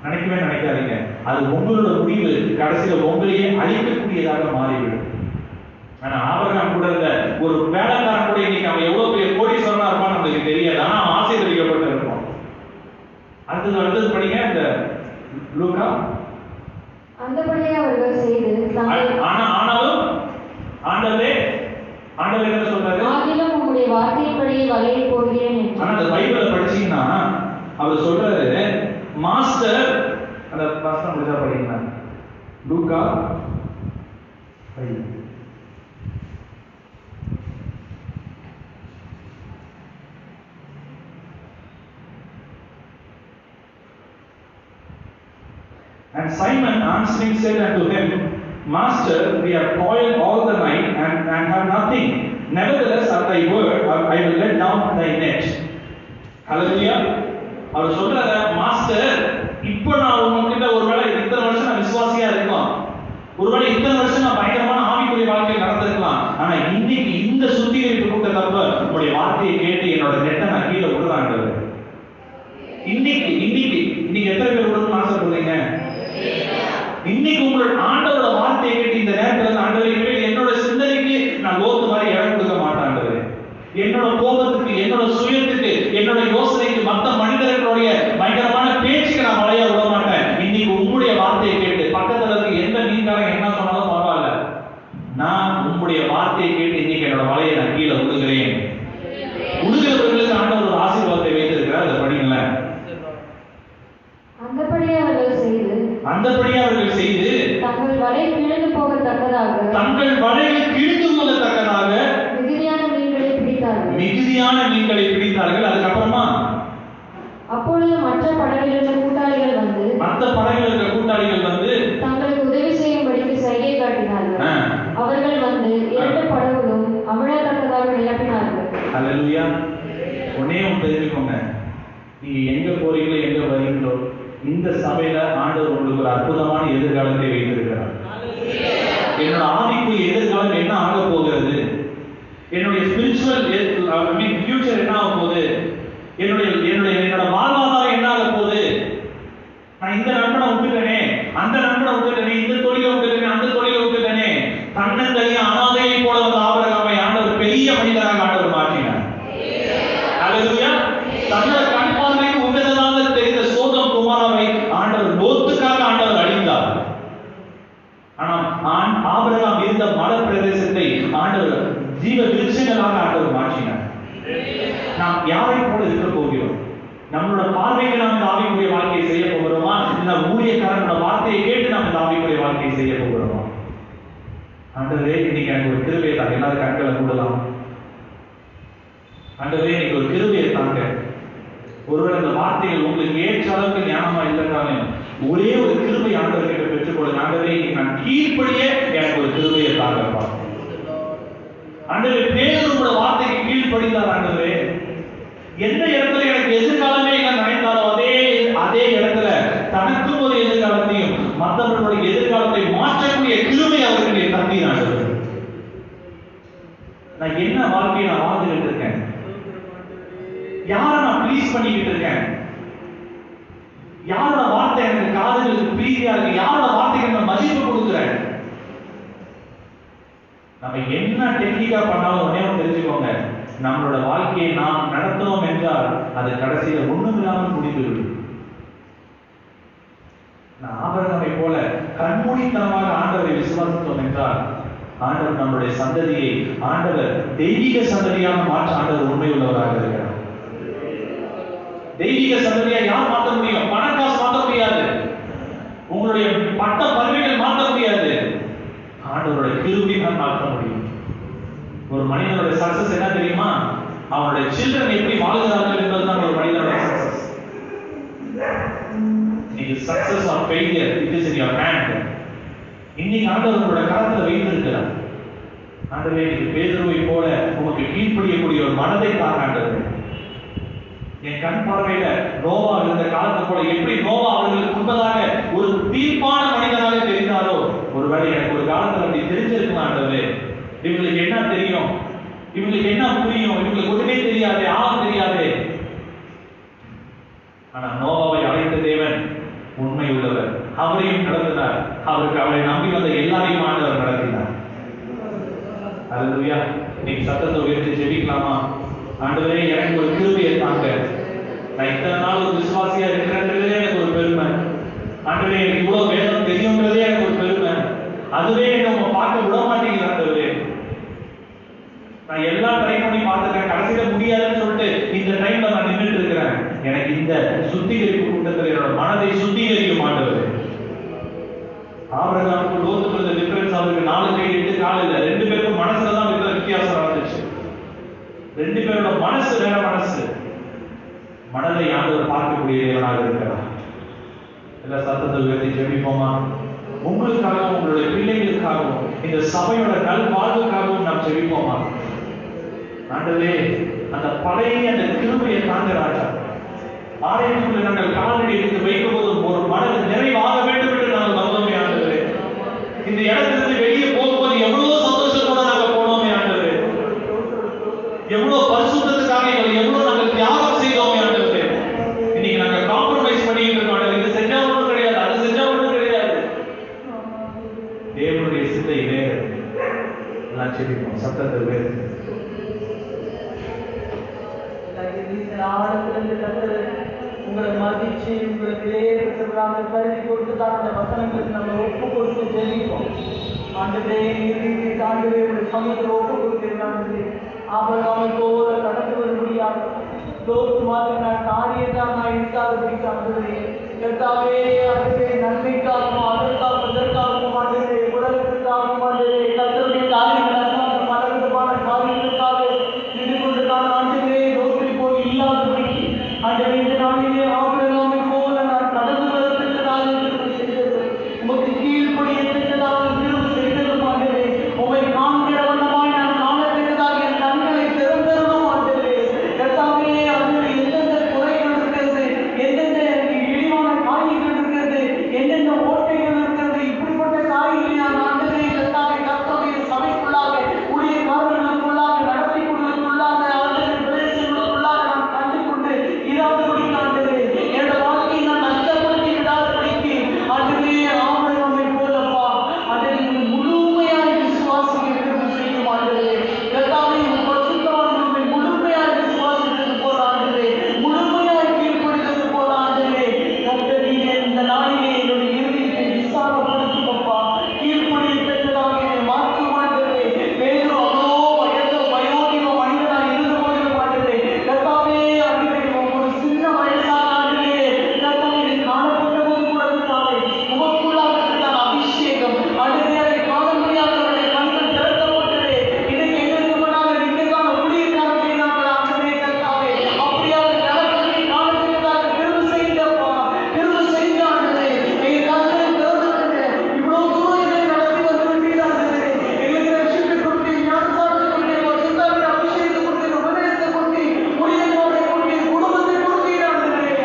நினைக்கவே நினைக்காதீங்க. அது உங்களோட முடிவு கடைசியில உங்களையே அழிக்கக்கூடியதாக மாறிவிடும். ஆனா ஆபிரகாம் கூட இருந்த ஒரு வேலைக்காரன் கூட இன்னைக்கு அவன் எவ்வளவு பெரிய கோடீஸ்வரனா இருப்பான்னு நமக்கு தெரியாது. ஆனா அவன் ஆசீர்வதிக்கப்பட்டு இருப்பான். அடுத்தது படிங்க இந்த லூக்கா. அந்தபடியே அவர்கள் செய்து ஆனாலும் ஆண்டவரே என்ன சொல்றாரு? ஆகிலும் உம்முடைய வார்த்தையின்படியே வலையை போடுகிறேன் என்று. ஆனா அந்த பைபிளை படிச்சீங்கன்னா அவர் சொல்றாரு, மாஸ்டர், அந்த வசனம் முடிஞ்சா படிங்க. லூக்கா 5. And Simon answering said unto him, Master, we have toiled all the night and have nothing. Nevertheless, at thy word, I will let down thy net. Hallelujah. அவர் சொல்றாரு, மாஸ்டர், இப்போ நான் உங்ககிட்ட ஒருவேளை இத்தனை வருஷம் நான் விசுவாசியா இருக்கலாம், ஒருவேளை இத்தனை வருஷம் நான் பயங்கரமான ஆவிக்குரிய வாழ்க்கையில் நடந்திருக்கலாம், ஆனா இன்னைக்கு இந்த சுத்திகரிப்பு கூட்டத்தப்ப உங்களுடைய வார்த்தையை கேட்டு என்னோட நெட்டை நான் கீழே விடுறாங்க. இன்னைக்கு எத்தனை பேர் விடணும்னு ஆசைப்படுறீங்க? இன்னைக்கு உங்களோட ஆண்டவரோட வார்த்தையை கேட்டு இந்த நேரத்தில் ஆண்டவரே, என்னோட சிந்தனைக்கு நான் லோத்து மாதிரி இடம் கொடுக்க மாட்டாண்டவர். என்னோட கோபத்துக்கு, என்னோட சுயத்துக்கு, என்னோட யோசனைக்கு, மற்ற மனிதர்களுடைய பயங்கரமான பேச்சுக்கு நான் மழையா விட மாட்டேன். இன்னைக்கு உங்களுடைய வார்த்தையை கேட்டு பக்கத்துல இருக்கு எந்த மீன்காரன் என்ன சொன்னாலும் பரவாயில்ல, நான் உங்களுடைய வார்த்தையை கேட்டு இன்னைக்கு என்னோட வலையை நான் கீழே விடுகிறேன். விடுகிறவர்களுக்கு ஆண்டவர் ஒரு ஆசீர்வாதத்தை வைத்திருக்கிறார். அதை படிங்களேன். அந்தபடியே அவர்கள் செய்து தங்கள் வலைகள் கிழிந்து போகத்தக்கதாக மிகுதியான மீன்களை பிடித்தார்கள். அதுக்கப்புறமா அப்பொழுது மற்ற படகில் இருந்த கூட்டாளிகள் வந்து தங்களுக்கு உதவி செய்யும்படிக்கு சைகை காட்டினார்கள். அவர்கள் வந்து 2 படகுகளும் அமிழத்தக்கதாக நிரப்பினார்கள். ஹல்லேலூயா. ஒண்ணே ஒன்று தெரிஞ்சுக்கோங்க, நீங்க எங்க போறீங்களோ எங்க வரீங்களோ, இந்த சபையில ஆண்டவர் உங்களுக்கு ஒரு அற்புதமான எதிர்காலத்தை வைத்திருக்கிறார். என்னோட ஆவிக்குரிய எதிர்காலம் என்ன ஆக போகிறது, என்னுடைய ஸ்பிரிச்சுவல் ஃபியூச்சர் என்ன ஆக போகுது, என்னோட வாழ்வாதாரம் என்ன ஆக போகுது. நான் இந்த நண்பனை விட்டுட்டேனே, அந்த நண்பனை விட்டுட்டேனே, இந்த தொழிலை விட்டுட்டேனே, அந்த தொழிலை விட்டுட்டேனே. தன்னந்தனியா அனாதையை போல வந்த ஆபிரகாமை ஆண்டவர் பெரிய மனிதனாக ஆண்டவர் மாற்றினார். ஹல்லேலூயா. தன்னோட கண் பார்வைக்கு உன்னதமாக தெரிந்த சோதம் குமாராவை ஆண்டவர் லோத்துக்காக ஆண்டவர் அழிந்தார். ஆனால் ஆபிரகாம் இருந்த மலை பிரதேசத்தை ஆண்டவர் ஜீவ விருட்சங்களாக ஆண்டவர் மாற்றினார். நாம் யாரை போல இருக்க போகிறோம்? நம்மளோட பார்வைக்கு நாம் இந்த ஆவிக்குரிய வாழ்க்கையை செய்ய போகிறோமா, இல்ல ஊழியக்காரனோட வார்த்தையை கேட்டு நாம் இந்த ஆவிக்குரிய வாழ்க்கையை செய்ய போகிறோமா? ஆண்டவரே, இன்னைக்கு எனக்கு ஒரு கிருபையை தாங்க. எல்லாரும் கண்களை மூடலாம். ஆண்டவரே, இன்னைக்கு ஒரு கிருபையை தாங்க. ஒருவேளை அந்த வார்த்தைகள் உங்களுக்கு ஏற்ற அளவுக்கு ஞானமா இல்லைனாலும் ஒரே ஒரு கிருபை ஆண்டவர் கிட்ட பெற்றுக்கொள்ளுங்க. ஆண்டவரே, நான் கீழ்ப்படியே எனக்கு ஒரு கிருபையை தாங்கப்பா. ஆண்டவரே, பேதுருவோட வார்த்தைக்கு கீழ்ப்படிந்தார். ஆண்டவரே, எந்த இடத்துல எனக்கு எதிர்காலமே இல்லை நினைத்தாரோ அதே இடத்துல தனக்கும் ஒரு எதிர்காலத்தையும் மற்றவர்களுடைய எதிர்காலத்தை மாற்றக்கூடிய கிருபை அவர்களுடைய தந்தீர். ஆண்டவர், நான் என்ன வாழ்க்கையை நான் வாழ்ந்துகிட்டு இருக்கேன்? யாரை நான் ப்ளீஸ் பண்ணிக்கிட்டு இருக்கேன்? யாரோட வார்த்தை எனக்கு காதுகளுக்கு பிரீதியா இருக்கு? யாரோட வார்த்தைக்கு நான் மதிப்பு கொடுக்குறேன்? நம்ம என்ன டெக்னிக்கா பண்ணாலும் ஒன்னே தெரிஞ்சுக்கோங்க, நம்மளோட வாழ்க்கையை நாம் நடத்தணும் என்றால் அது கடைசியில ஒண்ணும் இல்லாமல் முடிந்துவிடும். ஆபிரகாமை போல கண்மூடித்தனமாக ஆண்டவரை விசுவாசித்தோம் என்றால் ஆண்டவர் நம்முடைய சந்ததியை ஆண்டவர் தெய்வீக சந்ததியாக மாற்ற ஆண்டவர் உண்மை உள்ளவராக இருக்கிறார். தெய்வீக சந்ததியை யார் மாற்ற முடியும்? பணக்காசு மாற்ற முடியாது, உங்களுடைய பட்ட பதவிகள் மாற்ற முடியாது, ஆண்டவருடைய கிருபையால் மாற்ற முடியும். ஒரு மனிதனுடைய சக்சஸ் என்ன தெரியுமா? அவனுடைய சில்ட்ரன் எப்படி வாழ்கிறார்கள் என்பதுதான் ஒரு மனிதனுடைய சக்சஸ். இன்னைக்கு success or failure it is in your hand. இன்னைக்கு ஆண்டவர் உங்களுடைய கரத்துல வைத்திருக்கிறார். ஆண்டவரே நீங்க பேதுருவை போல உமக்கு கீழ்ப்படியக்கூடிய ஒரு மனதை தாங்க ஆண்டவரே. என் கண் பார்வையில நோவா இருந்த காலத்தை போல எப்படி நோவா அவர்களுக்கு முன்பதாக ஒரு தீர்ப்பான மனிதனாக தெரிந்தாரோ, ஒருவேளை எனக்கு ஒரு காலத்துல அப்படி தெரிஞ்சிருக்குமா ஆண்டவரே. இவங்களுக்கு என்ன தெரியும், இவங்களுக்கு என்ன புரியும், இவங்களுக்கு ஒன்றுமே தெரியாது, ஆழம் தெரியாது. ஆனா நோவாவை அழைத்த தேவன் உண்மை உள்ளவர், அவரையும் நடத்தினார். அவருக்கு அவரை நம்பி வந்த எல்லாரையும் ஆண்டவர் நடத்தினார். அல்லேலூயா. நீங்க சத்தத்தை உயர்த்தி ஜெபிக்கலாமா? ஆண்டவரே எனக்கு ஒரு கிருபையை தாங்க. நான் இத்தனை நாள் ஒரு விசுவாசியா இருக்கிறன்றதே எனக்கு ஒரு பெருமை. ஆண்டவரே எனக்கு இவ்வளவு வேதம் தெரியும்ன்றதே எனக்கு ஒரு பெருமை. அதுவே நம்ம பார்க்க விட மாட்டேங்குது ஆண்டவரே. நான் எல்லாம் ட்ரை பண்ணி பார்த்துட்டேன், கடைசியில முடியாதுன்னு சொல்லிட்டு இந்த டைம்ல நான் நின்றுட்டு இருக்கிறேன். எனக்கு இந்த சுத்திகரிப்பு கூட்டத்தில் என்னோட மனதை சுத்திகரிக்கும் ஆண்டவரே. ஆபிரகாமுக்கு லோத்துக்கு டிஃபரன்ஸ் அவருக்கு 4 கை 8 கால் இல்ல, 2 பேருக்கும் மனசுல தான் வித்தியாசம் நடந்துச்சு. 2 பேரோட மனசு வேற மனசு. மனதை ஆண்டவர் பார்க்கக்கூடிய தேவனாக இருக்கிறார். எல்லா சத்தத்தை உயர்த்தி ஜெபிப்போமா? உங்களுக்காகவும் உங்களுடைய பிள்ளைகளுக்காகவும் இந்த சபையோட நல்வாழ்வுக்காகவும் நாம் ஜெபிப்போமா? ஆண்டவரே அந்த பழைய அந்த கிருபையை தாங்க ராஜா. ஆலயத்துக்குள்ள நாங்கள் காலடி எடுத்து வைக்கும் போது ஒரு மனது நிறைவாக வேண்டும் என்று நாங்கள் வந்தோமே ஆண்டவரே. இந்த இடத்திலிருந்து வெளியே போகும்போது எவ்வளவு சந்தோஷத்தோட நாங்கள் போனோமே ஆண்டவரே. எவ்வளவு பரிசுத்தத்துக்காக எவ்வளவு நாங்கள் தியாகம் செய்தோமே ஆண்டவரே. இன்னைக்கு நாங்கள் காம்ப்ரமைஸ் பண்ணிட்டு இருக்கோம் ஆண்டவரே. இது செஞ்சா ஒன்றும் கிடையாது, அது செஞ்சா ஒன்றும் கிடையாது. தேவனுடைய சிந்தை வேறு. எல்லாம் செபிப்போம், சத்தத்தை வேறு. உங்களை மதிச்சு உங்களை விலையேற்றவர்களாக கருதி கொடுத்து தான் அந்த வசனங்களுக்கு நம்ம ஒப்பு கொடுத்து ஜெயிப்போம். ஆண்டவரே ஆண்டவரே உடைய சமூகத்தில் ஒப்பு கொடுக்கிறாங்க. ஆபரகாமை போல கடந்து வர முடியாது. லோத்து மாதிரி நான் காரியத்தான் இருக்காதபடி ஆண்டவரே கர்த்தாவே, அதுவே நன்மைக்காகவும் அதற்காகவும் ஆண்டவரே உலகத்திற்காகவும் ஆண்டவரே கர்த்தருடைய காரியங்கள் பல விதமான காரியங்களுக்காக நின்று கொண்டுதான் ஆண்டவரே லோத்தில் போய் இல்லாதபடி ஆண்டவரே இந்த நாளிலே ஆபிரகாமை போல நான் கடந்து வரத்தக்கதாக செய்தது, உமக்கு கீழ்ப்படியத்தக்கதாக திரும்ப செய்ததும் ஆண்டவரே, உம்மை காண்கிற வண்ணமாய் நான் காணத்தக்கதாக என் கண்களை திறந்ததும் ஆண்டவரே கர்த்தாவே, அதில் எந்தெந்த குறைகள் இருக்கிறது, எந்தெந்த இழிவான காரியங்கள் இருக்கிறது, எந்தெந்த ஓட்டைகள் இருக்கிறது, இப்படிப்பட்ட காரியங்களை நான் ஆண்டவரே கர்த்தாவே கர்த்தருடைய சபைக்குள்ளாக ஊழியக்காரர்களுக்குள்ளாக நடத்தி கொள்வதற்குள்ளாக ஆண்டவரே பிரதேசங்களுக்குள்ளாக நான் கண்டு கொண்டு இராதபடி ஆண்டவரே என்னோட வாழ்க்கையை நான் நஷ்டப்படுத்தி விடாதபடிக்கு ஆண்டவரே ஆபிரகாமை போலப்பா அதை முழுமையாக விசுவாசிக்கிறது செய்யும் ஆண்டவரே கர்த்தாவே, பரிசுத்தவான்களை முழுமையாக விசுவாசிக்கிறது போல ஆண்டவரே, முழுமையாக கீழ்ப்படிந்தது போல ஆண்டவரே கர்த்தரே, இந்த நாளிலே என்னுடைய இருதயத்தை விசாரப்படுத்துமப்பா, கீழ்ப்படியத்தக்கதாக என்னை மாற்றும் ஆண்டவரே. பேதுரு அவ்வளோ வயோதிக மனிதனாக இருந்த போதிலும் ஆண்டவரே கர்த்தாவே, ஆண்டவரே ஒரு சின்ன வயசான ஆண்டவரே கர்த்தாவே இதை காணப்பட்ட போது கூட கர்த்தாவே உமக்குள்ளாக இருக்கிற அபிஷேகம் ஆண்டவரே அதை காண முடியாத அவருடைய கண்கள் திறக்கப்பட்டது. இதை எங்களுக்கு முன்னாக நிற்கிறதான ஊழியக்காரர்களை நாங்கள் ஆண்டவரே கர்த்தாவே அப்படியாக நடப்பதை காணத்தக்கதாக திரும்ப செய்தப்பா, திரும்ப செய்த ஆண்டவரே எங்கள் கண்களை திறந்துவிட்டு இவ்வளவு தூரம் இதை நடத்தி வந்துவிட்டீர் ஆண்டவரே. எங்களுக்கு ரட்சிப்பை கொடுத்து ஞானசாரத்தை கொடுத்து பரிசுத்தாவின் அபிஷேகத்தை கொடுத்து உபதேசத்தை கொடுத்து ஊழியக்காரரை கொடுத்து குடும்பத்தை கொடுத்தீர் ஆண்டவரே.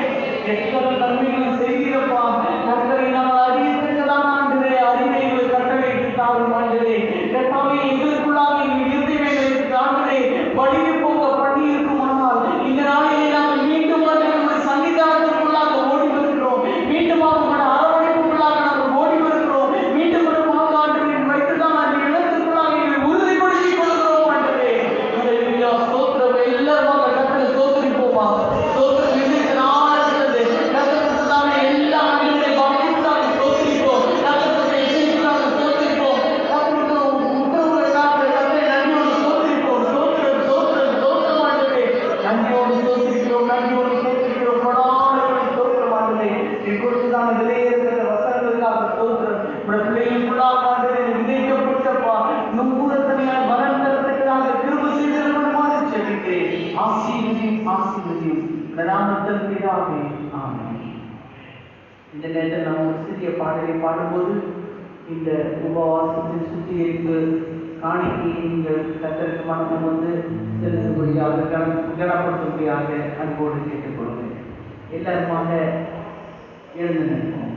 எத்தனை நன்மைகளை செய்கிறப்பா கர்த்தரை நாங்கள் அறியத்தக்கதான ஆண்டவரே அறிவை எங்களை கட்டளையிட்டாலும் ஆண்டவரே கர்த்தாவே, எங்களுக்குள்ளாக எங்கள் இருதயங்களை ஆண்டவரே வழியை போக பண்ணி இருக்குமானால் இந்த நாளிலே நாங்கள் மீண்டும் உங்களுடைய சன்னிதானத்திற்குள்ளாக ஓடி வருகிறோம், மீண்டுமாக உங்களுடைய அரவணைப்புக்குள்ளாக நாங்கள் ஓடி வருகிறோம், மீண்டும் ஆண்டவரை வைத்துதான் அந்த இடத்திற்குள்ளாக எங்களை உறுதிப்படுத்திக் கொள்கிறோம் ஆண்டவரே. ஹல்லேலூயா, ஸ்தோத்திரம். எல்லாரும் கர்த்தரை ஸ்தோத்திரிப்போமா? ஸ்தோத்திரம் இதற்கு நாளது கர்த்தருக்குள்ளாக எல்லா ஆண்டவரை பக்திக்குள்ளாக ஸ்தோத்திரிப்போம், கர்த்தருடைய இசைக்குள்ளாக ஸ்தோத்திரிப்போம், கர்த்தருக்கு உத்தரவுகளுக்காக கர்த்தரை நன்றியோடு ஸ்தோத்திரிப்போம். ஸ்தோத்திரம் ஸ்தோத்திரம் ஸ்தோத்திரம் ஆண்டவரே, நன்றியோடு ஸ்தோத்திரிக்கிறோம், நன்றியோடு ஸ்தோத்திரிக்கிறோம், கொடானபடி ஸ்தோத்திரம் ஆண்டவரே. இப்பொழுதுதான் விலையே இருக்கிற வசனங்களுக்காக ஸ்தோத்திரம். உடைய பிள்ளைகளுக்குள்ளாக ஆண்டவரே விதைக்கப்பட்டப்பா நுங்கூரத்தனையால் வரம் தரத்தக்கதாக திரும்ப செய்திருக்கணுமாறு ஜெபிக்கிறேன். ஆசீர்வதியும் ஆசீர்வதியும் நாமத்தில் பிதாவே, ஆமென். இந்த நேரத்தில் நாம் ஒரு சிறிய பாடலை பாடும்போது இந்த உபவாசத்தின் சுத்திகரிப்பு காணிக்கையை நீங்கள் கத்தருக்கு மனமும் வந்து செலுத்தும்படியாக கனப்படுத்தும்படியாக அன்போடு கேட்டுக்கொள்கிறேன். எல்லாருமாக எழுந்து நிற்போம்.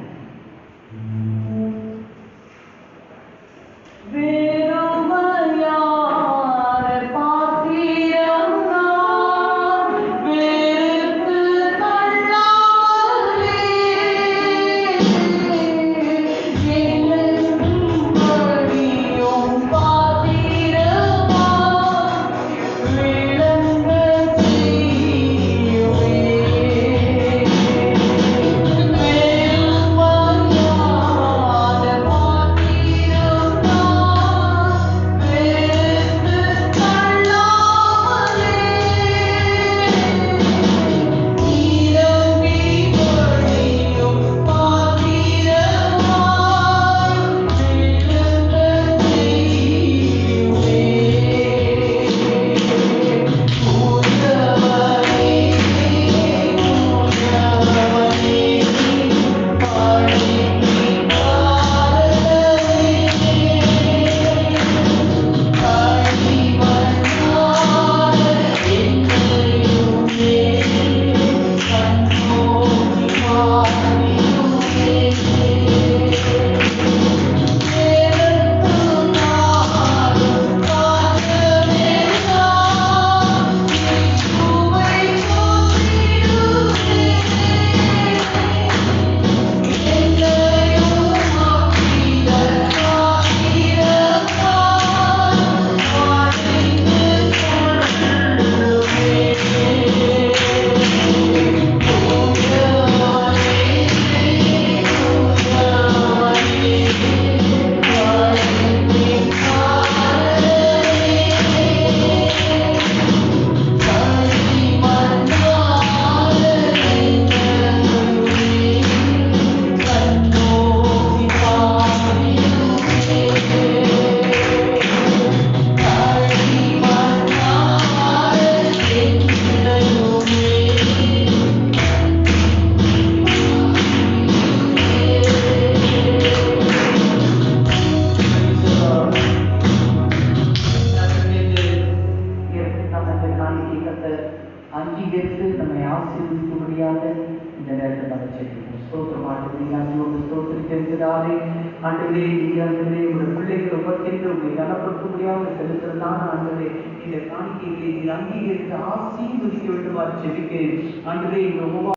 அங்கீகரித்து நம்மை ஆசீர்வதிக்கும்படியாக இந்த நேரத்தில் நம்ம செய்கிறோம். ஸ்தோத்திரம் ஆண்டவரே, அன்போடு ஸ்தோத்திரிக்கிறதாலே ஆண்டவரே, நீங்க ஆண்டவரே உங்களுடைய பிள்ளைகளை உபத்திரிக்க உங்களை கனப்படுத்தும்படியாக செலுத்துறதான ஆண்டவரே இந்த காணிக்கைகளை நீர் அங்கீகரித்து ஆசீர்வதிக்க வேண்டுமாறு ஜெபிக்கிறேன். ஆண்டவரே இந்த